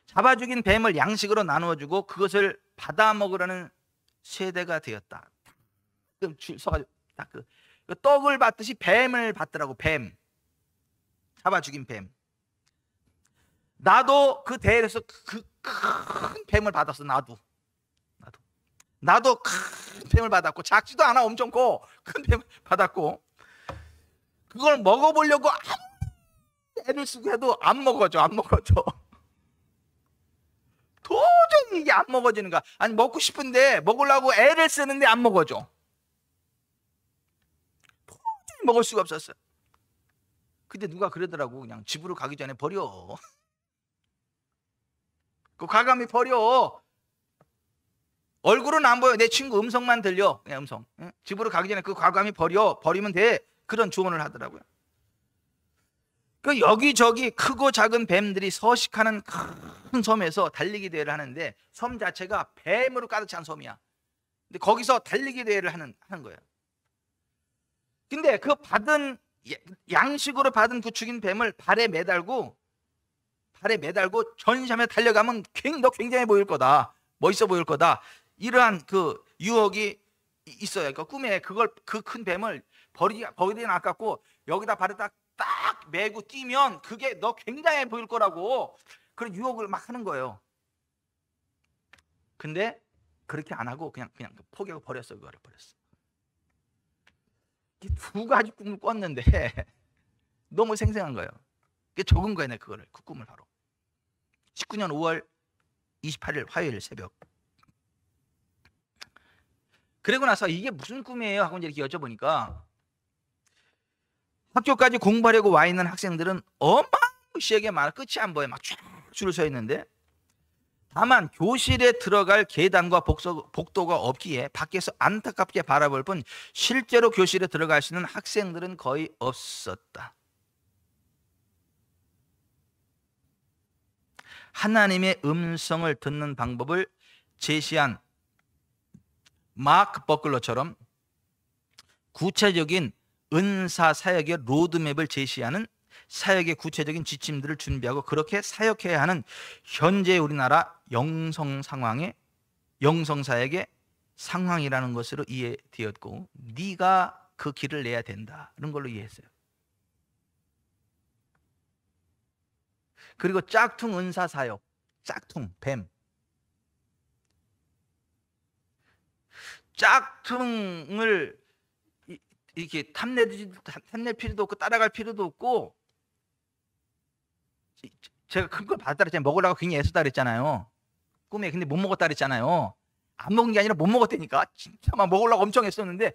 잡아 죽인 뱀을 양식으로 나눠주고 그것을 받아 먹으라는 세대가 되었다. 줄 서가지고 딱 그 떡을 받듯이 뱀을 받더라고. 뱀. 잡아 죽인 뱀. 나도 그 대회에서 그 큰 뱀을 받았어. 나도 큰 뱀을 받았고, 작지도 않아. 엄청 커. 큰 뱀을 받았고, 그걸 먹어보려고 아무리 애를 쓰고 해도 안 먹어져. 도저히 이게 안 먹어지는 거야. 아니, 먹고 싶은데 먹으려고 애를 쓰는데 안 먹어져. 도저히 먹을 수가 없었어. 근데 누가 그러더라고. 그냥 집으로 가기 전에 버려. 그 과감히 버려. 얼굴은 안 보여. 내 친구 음성만 들려. 그냥 음성. 응? 집으로 가기 전에 그 과감히 버리면 돼. 그런 조언을 하더라고요. 그 여기저기 크고 작은 뱀들이 서식하는 큰 섬에서 달리기 대회를 하는데, 섬 자체가 뱀으로 가득 찬 섬이야. 근데 거기서 달리기 대회를 하는 거예요. 근데 그 양식으로 받은 그 죽인 뱀을 발에 매달고 전시하며 달려가면 너 굉장히 보일 거다. 멋있어 보일 거다. 이러한 그 유혹이 있어요. 그러니까 꿈에 그 큰 뱀을 버리기는 아깝고 여기다 발을 딱 메고 뛰면 그게 너 굉장해 보일 거라고 그런 유혹을 막 하는 거예요. 근데 그렇게 안 하고 그냥 포기하고 버렸어. 그거를 버렸어. 두 가지 꿈을 꿨는데 너무 생생한 거예요. 그게 적은 거예요. 그 꿈을 바로 19년 5월 28일 화요일 새벽. 그리고 나서 이게 무슨 꿈이에요? 하고 이렇게 여쭤보니까, 학교까지 공부하려고 와 있는 학생들은 어마무시하게 많아. 끝이 안 보여. 막 쫙 줄을 서 있는데, 다만 교실에 들어갈 계단과 복도가 없기에 밖에서 안타깝게 바라볼 뿐 실제로 교실에 들어갈 수 있는 학생들은 거의 없었다. 하나님의 음성을 듣는 방법을 제시한 마크 버클러처럼 구체적인 은사 사역의 로드맵을 제시하는 사역의 구체적인 지침들을 준비하고 그렇게 사역해야 하는 현재 우리나라 영성 사역의 상황이라는 것으로 이해되었고, 네가 그 길을 내야 된다는 걸로 이해했어요. 그리고 짝퉁 은사 사역, 짝퉁 뱀, 짝퉁을 이렇게 탐낼 필요도 없고 따라갈 필요도 없고, 제가 큰 걸 받았다 그랬잖아요. 먹으려고 굉장히 애썼다 그랬잖아요. 꿈에. 근데 못 먹었다 그랬잖아요. 안 먹은 게 아니라 못 먹었다니까. 진짜 막 먹으려고 엄청 했었는데,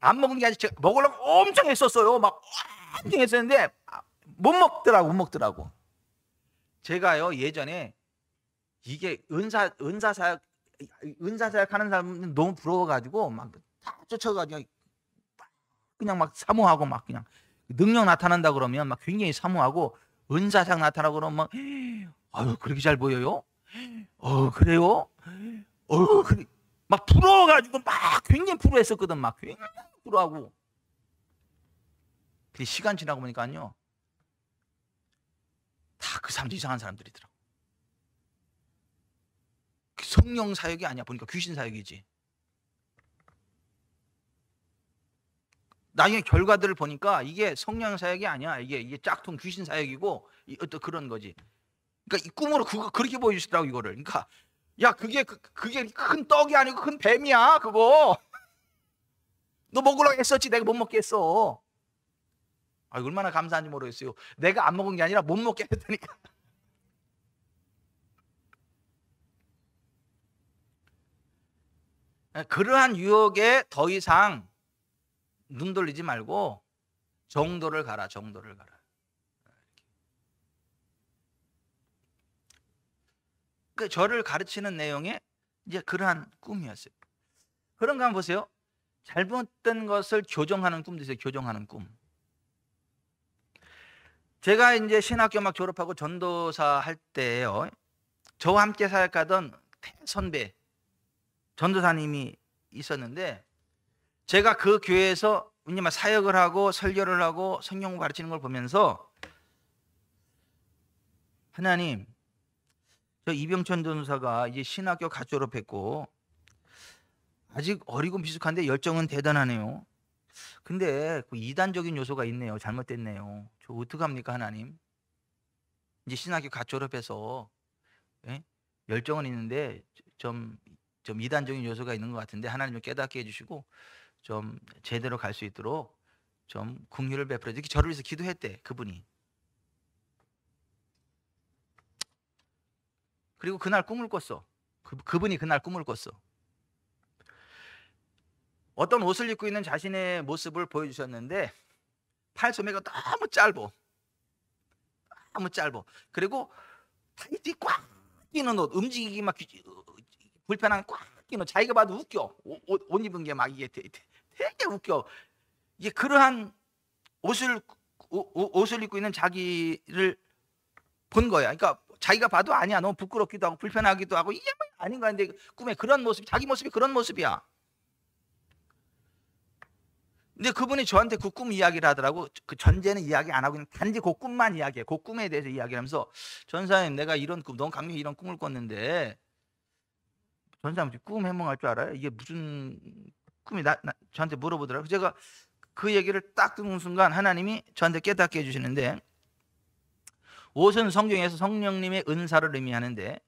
안 먹은 게 아니라 제가 먹으려고 엄청 했었어요. 막 엄청 했었는데 못 먹더라고. 제가요 예전에 이게 은사 사역 하는 사람은 너무 부러워가지고 막 다 쫓아가지고 그냥 막 사모하고, 막 그냥 능력 나타난다 그러면 막 굉장히 사모하고, 은사상 나타나고 그러면 막 아유 그렇게 잘 보여요? 그래요? 그래. 막 부러워가지고 막 굉장히 부러워했었거든. 막 굉장히 부러워하고. 근데 시간 지나고 보니까요 다 그 사람들 이상한 사람들이더라고. 성령 사역이 아니야. 보니까 귀신 사역이지. 나중에 결과들을 보니까 이게 성령 사역이 아니야. 이게 짝퉁 귀신 사역이고 어떤 그런 거지. 그러니까 이 꿈으로 그렇게 보여주시더라고 이거를. 그러니까 야 그게 큰 떡이 아니고 큰 뱀이야 그거. 너 먹으라고 했었지. 내가 못 먹게 했어. 얼마나 감사한지 모르겠어요. 내가 안 먹은 게 아니라 못 먹게 했다니까. 그러한 유혹에 더 이상 눈 돌리지 말고 정도를 가라. 그 저를 가르치는 내용의 이제 그러한 꿈이었어요. 그런가 한번 보세요. 잘못된 것을 교정하는 꿈도 있어요. 교정하는 꿈. 제가 이제 신학교 막 졸업하고 전도사 할 때요, 저와 함께 사역하던 선배 전도사님이 있었는데, 제가 그 교회에서 이제 막 사역을 하고 설교를 하고 성경 가르치는 걸 보면서, 하나님, 저 이병천 전도사가 이제 신학교 갓 졸업했고 아직 어리고 미숙한데 열정은 대단하네요. 근데 그 이단적인 요소가 있네요. 잘못됐네요. 저 어떡합니까 하나님? 이제 신학교 갓 졸업해서 예? 열정은 있는데 좀 이단적인 요소가 있는 것 같은데 하나님 좀 깨닫게 해주시고 좀 제대로 갈 수 있도록 좀 긍휼을 베풀어 이렇게 저를 위해서 기도했대 그분이. 그리고 그날 꿈을 꿨어. 그분이 그날 꿈을 꿨어. 어떤 옷을 입고 있는 자신의 모습을 보여주셨는데 팔 소매가 너무 짧어. 너무 짧어. 그리고 타이트 꽉 끼는 옷, 움직이기 막 불편한 꽉 끼는, 자기가 봐도 웃겨. 옷 입은 게 막 이게 되게 웃겨. 이게 그러한 옷을 입고 있는 자기를 본 거야. 그러니까 자기가 봐도 아니야. 너무 부끄럽기도 하고 불편하기도 하고 이게 뭐 아닌 거야. 근데 꿈에 그런 모습, 자기 모습이 그런 모습이야. 근데 그분이 저한테 그 꿈 이야기를 하더라고. 그 전제는 이야기 안 하고 그냥 단지 그 꿈만 이야기해. 그 꿈에 대해서 이야기를 하면서 전사님 내가 이런 꿈, 너무 강력히 이런 꿈을 꿨는데 전사님 꿈 해몽할 줄 알아요? 이게 무슨 꿈이 저한테 물어보더라고요. 제가 그 얘기를 딱 듣는 순간 하나님이 저한테 깨닫게 해주시는데, 옷은 성경에서 성령님의 은사를 의미하는데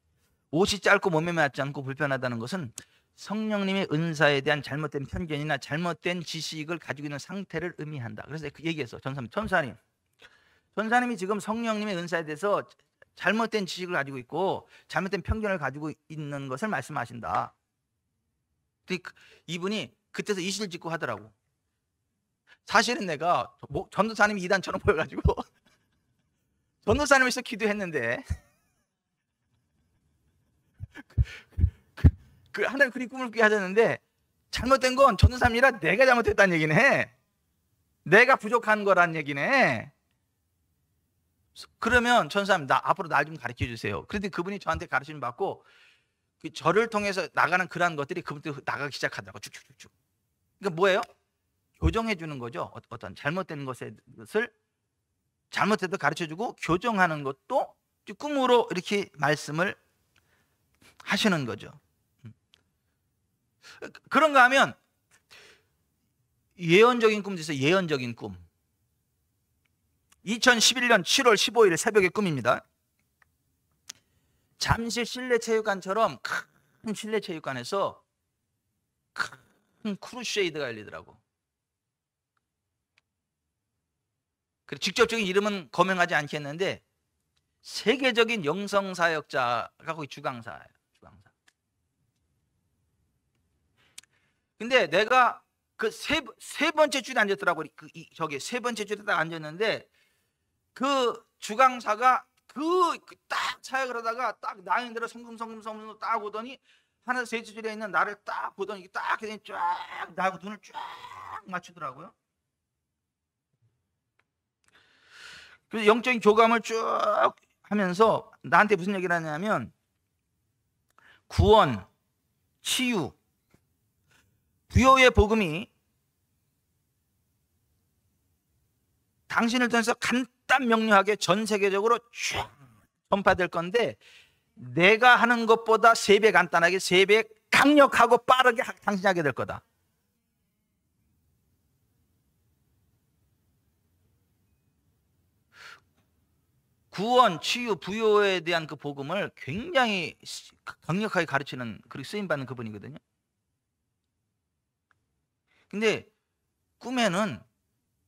옷이 짧고 몸에 맞지 않고 불편하다는 것은 성령님의 은사에 대한 잘못된 편견이나 잘못된 지식을 가지고 있는 상태를 의미한다. 그래서 그 얘기했어. 전사님이 지금 성령님의 은사에 대해서 잘못된 지식을 가지고 있고 잘못된 편견을 가지고 있는 것을 말씀하신다. 이분이 그때서 이실 짓고 하더라고. 사실은 내가 전도사님이 이단처럼 보여가지고 전도사님에서 기도했는데 하나님 그리 꿈을 꾸게 하셨는데 잘못된 건 전도사님이라 내가 잘못했다는 얘기네. 내가 부족한 거란 얘기네. 그러면 전도사님 앞으로 날 좀 가르쳐 주세요. 그런데 그분이 저한테 가르침을 받고 저를 통해서 나가는 그러한 것들이 그분도 나가기 시작하더라고. 쭉쭉쭉쭉. 그러니까 뭐예요? 교정해 주는 거죠. 어떤 잘못된 것을 잘못해도 가르쳐주고 교정하는 것도 꿈으로 이렇게 말씀을 하시는 거죠. 그런가 하면 예언적인 꿈도 있어요. 예언적인 꿈. 2011년 7월 15일 새벽의 꿈입니다. 잠실 실내체육관처럼 큰 실내체육관에서 큰 크루세이드가 열리더라고. 직접적인 이름은 거명하지 않겠는데 세계적인 영성사역자가 거기 주강사예요. 주강사. 근데 내가 그 세 번째 줄에 앉았더라고. 저기 세 번째 줄에 딱 앉았는데 그 주강사가 딱 사역을 하다가 딱 나인대로 성금 딱 오더니 하나 세 줄에 있는 나를 딱 보더니 딱 쫙 나하고 눈을 쫙 맞추더라고요. 그래서 영적인 교감을 쭉 하면서 나한테 무슨 얘기를 하냐면 구원, 치유, 부요의 복음이 당신을 통해서 간단 명료하게 전 세계적으로 쭉 전파될 건데 내가 하는 것보다 3배 간단하게 3배 강력하고 빠르게 당신이 하게 될 거다. 구원, 치유, 부요에 대한 그 복음을 굉장히 강력하게 가르치는 그리고 쓰임받는 그분이거든요. 근데 꿈에는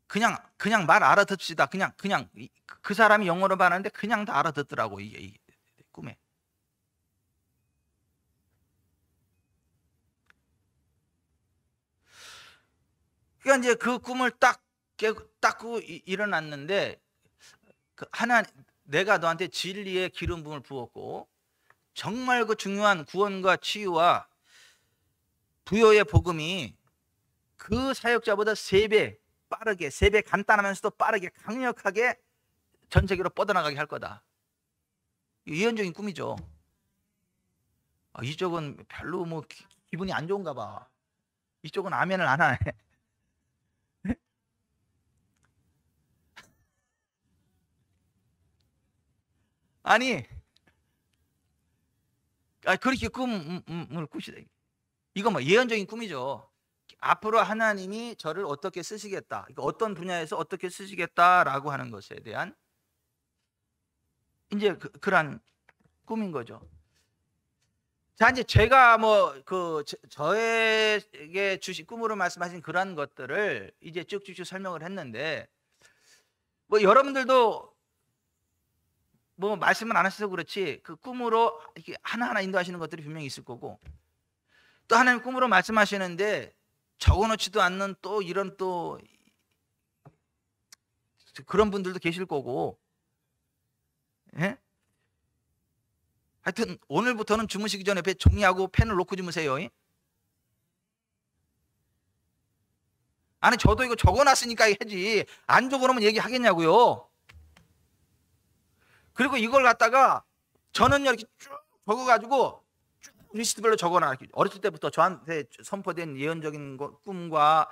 그냥 말 알아듣시다. 그냥 그 사람이 영어로 말하는데 그냥 다 알아듣더라고. 이게 꿈에. 그러니까 이제 그 꿈을 딱 꾸고 일어났는데 내가 너한테 진리의 기름 부음을 부었고 정말 그 중요한 구원과 치유와 부요의 복음이 그 사역자보다 3배 빠르게 3배 간단하면서도 빠르게 강력하게 전 세계로 뻗어나가게 할 거다. 예언적인 꿈이죠. 이쪽은 별로 뭐 기분이 안 좋은가 봐. 이쪽은 아멘을 안 하네. 아니 그렇게 꿈을 꾸시다. 이거 뭐 예언적인 꿈이죠. 앞으로 하나님이 저를 어떻게 쓰시겠다, 어떤 분야에서 어떻게 쓰시겠다라고 하는 것에 대한 이제 그런 꿈인 거죠. 자, 이제 제가 저에게 주신 꿈으로 말씀하신 그러한 것들을 이제 쭉쭉쭉 설명을 했는데, 뭐 여러분들도 뭐 말씀을 안 하셔서 그렇지 그 꿈으로 이렇게 하나하나 인도하시는 것들이 분명히 있을 거고, 또 하나님 꿈으로 말씀하시는데 적어놓지도 않는 또 이런 또 그런 분들도 계실 거고, 예? 하여튼 오늘부터는 주무시기 전에 옆에 종이하고 펜을 놓고 주무세요. 아니 저도 이거 적어놨으니까 해야지, 안 적어놓으면 얘기하겠냐고요. 그리고 이걸 갖다가 저는요 이렇게 쭉 적어가지고 쭉 리스트별로 적어놔. 어렸을 때부터 저한테 선포된 예언적인 꿈과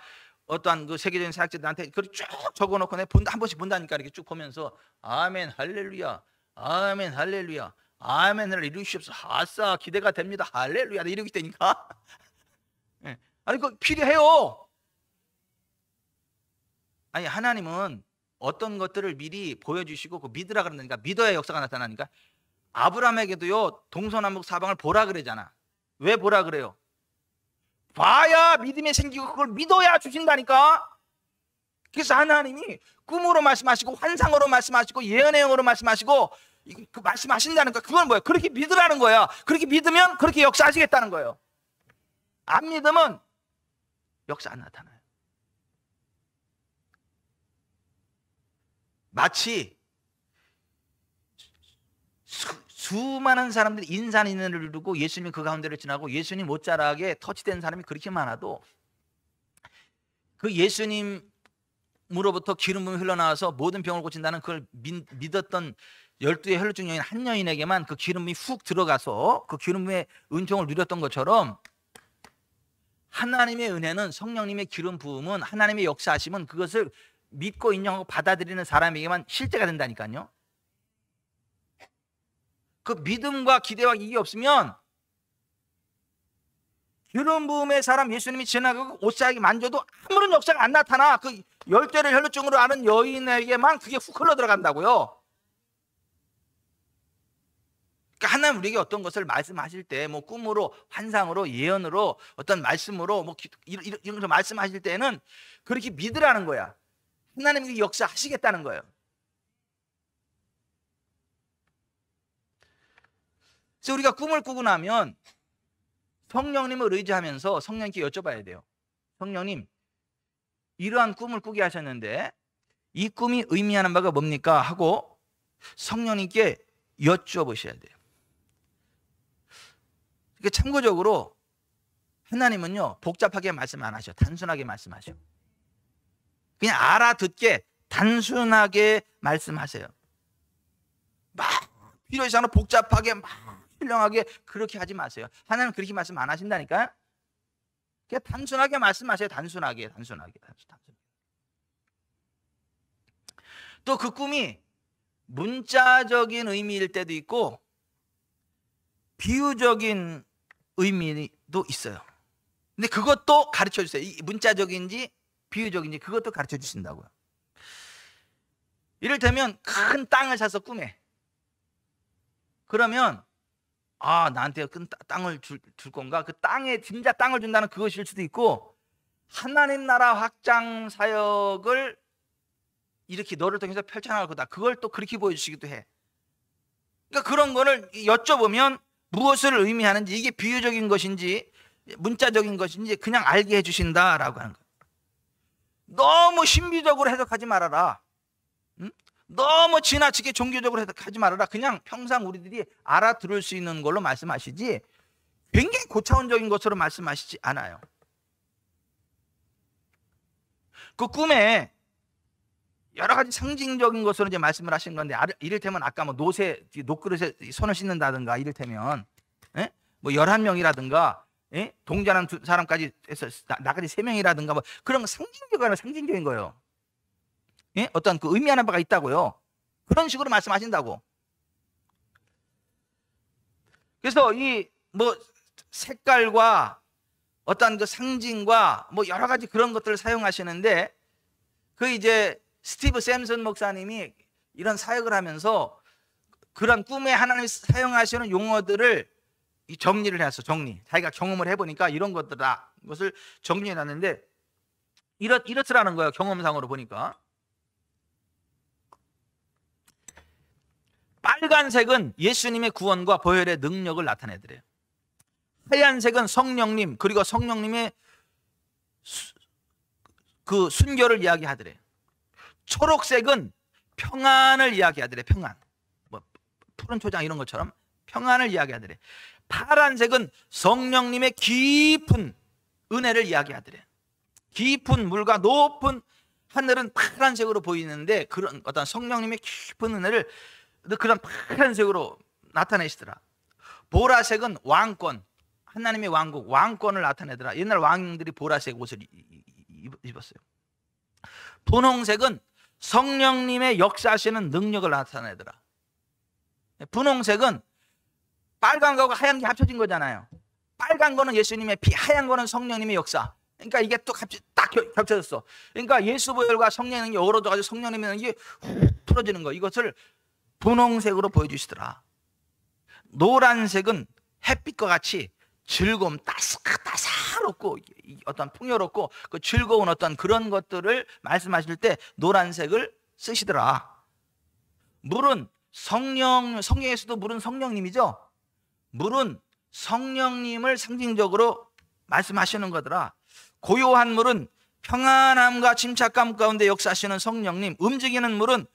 어떠한 그 세계적인 사역자들 나한테 그걸 쭉 적어놓고 내가 한 번씩 본다니까. 이렇게 쭉 보면서 아멘 할렐루야, 아멘 할렐루야, 아멘을 이루시옵소서, 아싸 기대가 됩니다, 할렐루야 이러고 있다니까. 네. 아니 그거 필요해요. 아니 하나님은 어떤 것들을 미리 보여주시고 그 믿으라 그러니까 믿어야 역사가 나타나니까. 아브라함에게도요 동서남북 사방을 보라 그러잖아. 왜 보라 그래요? 봐야 믿음이 생기고 그걸 믿어야 주신다니까. 그래서 하나님이 꿈으로 말씀하시고 환상으로 말씀하시고 예언행으로 말씀하시고 그 말씀하신다는 거, 그건 뭐야? 그렇게 믿으라는 거야. 그렇게 믿으면 그렇게 역사하시겠다는 거예요. 안 믿으면 역사 안 나타나요. 마치 수많은 사람들이 인산인해를 이루고 예수님이 그 가운데를 지나고 예수님 못자라게 터치된 사람이 그렇게 많아도 그 예수님으로부터 기름 부음이 흘러나와서 모든 병을 고친다는 그걸 믿었던 12의 혈루증 여인 한 여인에게만 그 기름이 훅 들어가서 그 기름의 은총을 누렸던 것처럼, 하나님의 은혜는, 성령님의 기름 부음은, 하나님의 역사하심은 그것을 믿고 인정하고 받아들이는 사람에게만 실제가 된다니까요. 그 믿음과 기대와 이게 없으면 기름 부음의 사람 예수님이 지나가고 옷사하게 만져도 아무런 역사가 안 나타나. 그 10대를 혈루증으로 아는 여인에게만 그게 훅 흘러 들어간다고요. 그러니까 하나님 우리에게 어떤 것을 말씀하실 때 뭐 꿈으로, 환상으로, 예언으로, 어떤 말씀으로 뭐 이런 걸 말씀하실 때는 그렇게 믿으라는 거야. 하나님이 역사하시겠다는 거예요. 그래서 우리가 꿈을 꾸고 나면 성령님을 의지하면서 성령님께 여쭤봐야 돼요. 성령님, 이러한 꿈을 꾸게 하셨는데 이 꿈이 의미하는 바가 뭡니까? 하고 성령님께 여쭤보셔야 돼요. 그러니까 참고적으로 하나님은요 복잡하게 말씀 안 하셔. 단순하게 말씀하셔. 그냥 알아듣게 단순하게 말씀하세요. 막 필요해서 하나 복잡하게 막 신령하게 그렇게 하지 마세요. 하나님은 그렇게 말씀 안 하신다니까. 그냥 단순하게 말씀하세요. 단순하게. 또 그 꿈이 문자적인 의미일 때도 있고 비유적인 의미도 있어요. 근데 그것도 가르쳐 주세요. 이 문자적인지 비유적인지 그것도 가르쳐 주신다고요. 이를테면 큰 땅을 사서 꿈에, 그러면 나한테 큰 땅을 줄 건가? 그 땅에 진짜 땅을 준다는 그것일 수도 있고, 하나님 나라 확장 사역을 이렇게 너를 통해서 펼쳐나갈 거다. 그걸 또 그렇게 보여주시기도 해. 그러니까 그런 거를 여쭤보면 무엇을 의미하는지, 이게 비유적인 것인지 문자적인 것인지 그냥 알게 해주신다라고 하는 거예요. 너무 신비적으로 해석하지 말아라. 응? 너무 지나치게 종교적으로 해석하지 말아라. 그냥 평상 우리들이 알아들을 수 있는 걸로 말씀하시지 굉장히 고차원적인 것으로 말씀하시지 않아요. 그 꿈에 여러 가지 상징적인 것으로 이제 말씀을 하신 건데, 이를테면 아까 뭐 녹그릇에 손을 씻는다든가, 이를테면 뭐 11명이라든가 동자는 2사람까지 해서 나까지 3명이라든가 뭐 그런 거 상징적인 거예요. 어떤 그 의미하는 바가 있다고요. 그런 식으로 말씀하신다고. 그래서 이 뭐 색깔과 어떤 그 상징과 뭐 여러 가지 그런 것들을 사용하시는데, 그 이제 스티브 샘슨 목사님이 이런 사역을 하면서 그런 꿈에 하나님이 사용하시는 용어들을 정리를 해놨어. 정리. 자기가 경험을 해보니까 이런 것들다. 이것을 정리해놨는데 이렇더라는 거예요. 경험상으로 보니까. 빨간색은 예수님의 구원과 보혈의 능력을 나타내더래요. 하얀색은 성령님, 그리고 성령님의 그 순교를 이야기하더래요. 초록색은 평안을 이야기하더래. 평안. 뭐 푸른 초장 이런 것처럼 평안을 이야기하더래. 파란색은 성령님의 깊은 은혜를 이야기하더래. 깊은 물과 높은 하늘은 파란색으로 보이는데 그런 어떤 성령님의 깊은 은혜를 그런 파란색으로 나타내시더라. 보라색은 왕권, 하나님의 왕국, 왕권을 나타내더라. 옛날 왕들이 보라색 옷을 입었어요. 분홍색은 성령님의 역사하시는 능력을 나타내더라. 분홍색은 빨간 거하고 하얀 게 합쳐진 거잖아요. 빨간 거는 예수님의 피, 하얀 거는 성령님의 역사. 그러니까 이게 또 딱 겹쳐졌어. 그러니까 예수 보혈과 성령님이 어우러져가지고 성령님의 이게 훅 풀어지는 거. 이것을 분홍색으로 보여주시더라. 노란색은 햇빛과 같이 즐거움, 따사롭고 어떤 풍요롭고 그 즐거운 어떤 그런 것들을 말씀하실 때 노란색을 쓰시더라. 물은 성령에서도 물은 성령님이죠. 물은 성령님을 상징적으로 말씀하시는 거더라. 고요한 물은 평안함과 침착감 가운데 역사하시는 성령님, 움직이는 물은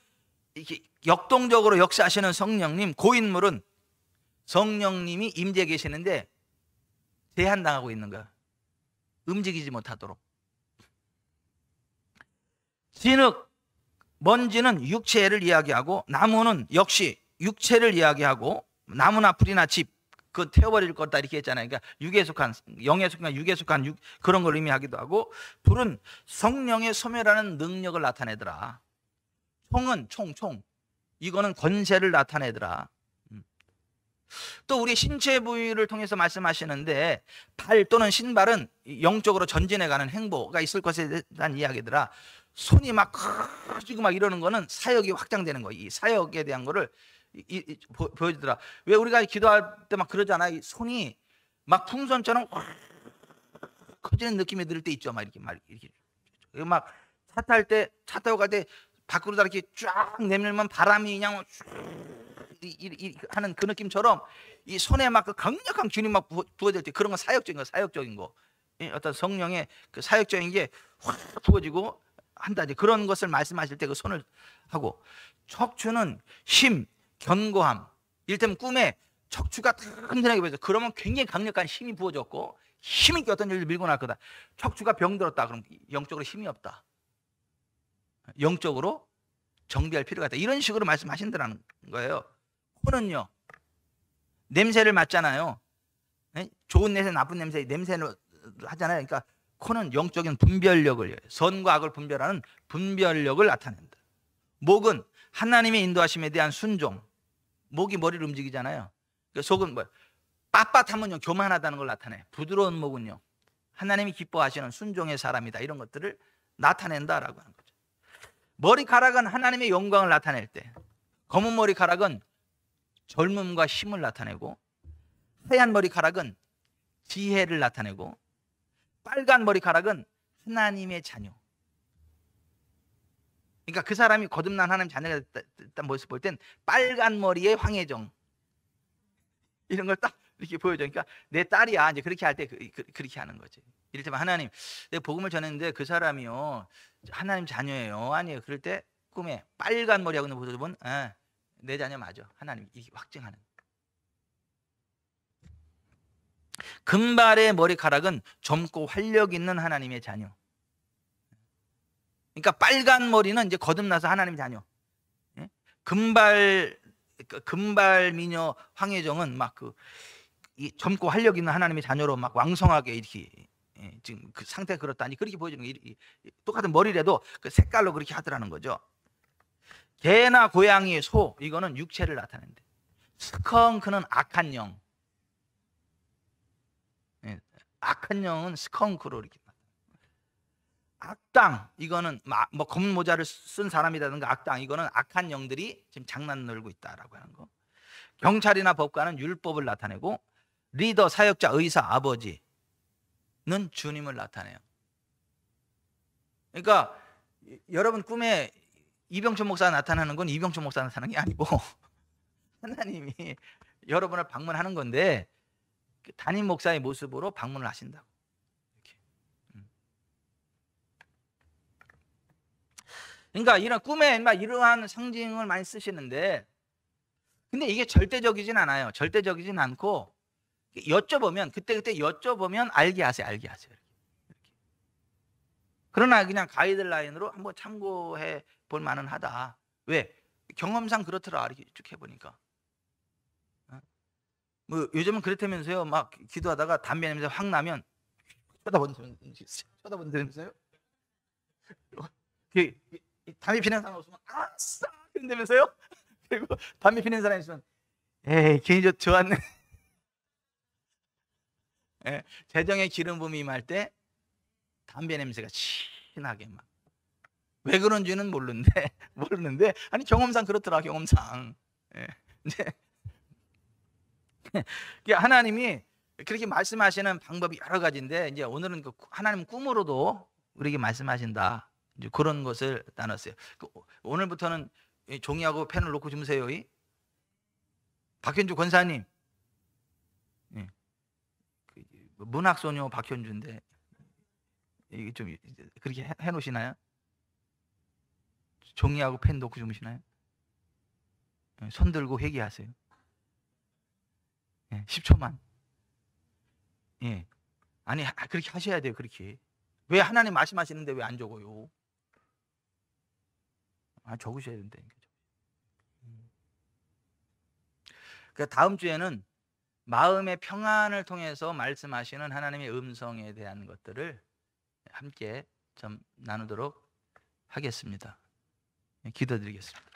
이렇게 역동적으로 역사하시는 성령님, 고인 물은 성령님이 임재해 계시는데 제한당하고 있는 거야. 움직이지 못하도록. 진흙, 먼지는 육체를 이야기하고 나무는 역시 육체를 이야기하고 나무나 풀이나 집, 그 태워버릴 거다 이렇게 했잖아요. 그러니까 육에 속한, 영에 속한, 육에 속한 그런 걸 의미하기도 하고 불은 성령의 소멸하는 능력을 나타내더라. 총은 총 이거는 권세를 나타내더라. 또 우리 신체 부위를 통해서 말씀하시는데 발 또는 신발은 영적으로 전진해가는 행보가 있을 것에 대한 이야기더라. 손이 막 커지고 막 이러는 거는 사역이 확장되는 거. 이 사역에 대한 거를 보여주더라. 왜 우리가 기도할 때 막 그러잖아. 이 손이 막 풍선처럼 커지는 느낌이 들 때 있죠. 막 이렇게 막 차 탈 때, 차 타고 갈 때 밖으로 다 이렇게 쫙 내밀면 바람이 그냥 하는 그 느낌처럼 이 손에 막 그 강력한 균이 막 부어질 때 그런 건 사역적인 거. 어떤 성령의 그 사역적인 게 확 부어지고 한다. 그런 것을 말씀하실 때 그 손을 하고 척추는 힘, 견고함. 이를테면 꿈에 척추가 튼튼하게 보여서 그러면 굉장히 강력한 힘이 부어졌고 힘 있게 어떤 일을 밀고 날 거다. 척추가 병들었다. 그럼 영적으로 힘이 없다. 영적으로 정비할 필요가 있다. 이런 식으로 말씀하신다는 거예요. 코는요, 냄새를 맡잖아요. 좋은 냄새, 나쁜 냄새, 냄새를 하잖아요. 그러니까 코는 영적인 분별력을, 선과 악을 분별하는 분별력을 나타낸다. 목은 하나님의 인도하심에 대한 순종. 목이 머리를 움직이잖아요. 속은 뭐예요? 빳빳하면요, 교만하다는 걸 나타내. 부드러운 목은요, 하나님이 기뻐하시는 순종의 사람이다. 이런 것들을 나타낸다라고 하는 거죠. 머리카락은 하나님의 영광을 나타낼 때, 검은 머리카락은 젊음과 힘을 나타내고, 하얀 머리카락은 지혜를 나타내고, 빨간 머리카락은 하나님의 자녀. 그러니까 그 사람이 거듭난 하나님 자녀가 됐다는 모습 볼 땐 빨간 머리의 황혜정 이런 걸 딱 이렇게 보여줘. 그러니까 내 딸이야. 이제 그렇게 할 때 그렇게 하는 거지. 이를테면 하나님, 내가 복음을 전했는데 그 사람이요 하나님 자녀예요. 아니에요. 그럴 때 꿈에 빨간 머리하고 있는 모습을 보면 내 자녀 맞아. 하나님 이렇게 확증하는. 금발의 머리카락은 젊고 활력 있는 하나님의 자녀. 그러니까 빨간 머리는 이제 거듭나서 하나님 자녀. 금발 미녀 황혜정은 막 이 젊고 활력 있는 하나님의 자녀로 막 왕성하게 이렇게 지금 그 상태가 그렇다니 그렇게 보여주는 게 똑같은 머리라도 그 색깔로 그렇게 하더라는 거죠. 개나 고양이, 소 이거는 육체를 나타낸대. 스컹크는 악한 영. 악한 영은 스컹크로 이렇게. 악당 이거는 뭐 검은 모자를 쓴 사람이라든가 악당 이거는 악한 영들이 지금 장난 놀고 있다라고 하는 거. 경찰이나 법관은 율법을 나타내고 리더, 사역자, 의사, 아버지는 주님을 나타내요. 그러니까 여러분 꿈에 이병철 목사가 나타나는 건 이병철 목사가 나타나는 게 아니고 하나님이 여러분을 방문하는 건데 담임 목사의 모습으로 방문을 하신다고. 이렇게. 그러니까 이런 꿈에 막 이러한 상징을 많이 쓰시는데, 근데 이게 절대적이진 않아요. 절대적이진 않고 여쭤보면 그때 여쭤보면 알게 하세요. 알게 하세요. 이렇게. 그러나 그냥 가이드라인으로 한번 참고해 볼 만은 하다. 왜? 경험상 그렇더라. 이렇게 쭉 해보니까. 뭐 요즘은 그렇다면서요. 막 기도하다가 담배 냄새 확 나면 쳐다본다면서요. 담배 피는 사람 없으면 아싸 그런다면서요. 그리고 담배 피는 사람이 있으면 에이 괜히 좋았네. 예, 재정의 기름 부음이 임할 때 담배 냄새가 진하게 막. 왜 그런지는 모르는데 아니 경험상 그렇더라. 경험상. 예. 이제 하나님이 그렇게 말씀하시는 방법이 여러 가지인데, 이제 오늘은 그 하나님 꿈으로도 우리에게 말씀하신다. 이제 그런 것을 나눴어요. 오늘부터는 종이하고 펜을 놓고 주무세요. 박현주 권사님, 문학소녀 박현주인데 이게 좀 그렇게 해놓으시나요? 종이하고 펜 놓고 주무시나요? 손 들고 회개하세요. 10초만. 예. 아니 그렇게 하셔야 돼요. 그렇게. 왜 하나님 말씀하시는데 왜 안 적어요? 적으셔야 된다니까. 그 다음 주에는 마음의 평안을 통해서 말씀하시는 하나님의 음성에 대한 것들을 함께 좀 나누도록 하겠습니다. 기도드리겠습니다.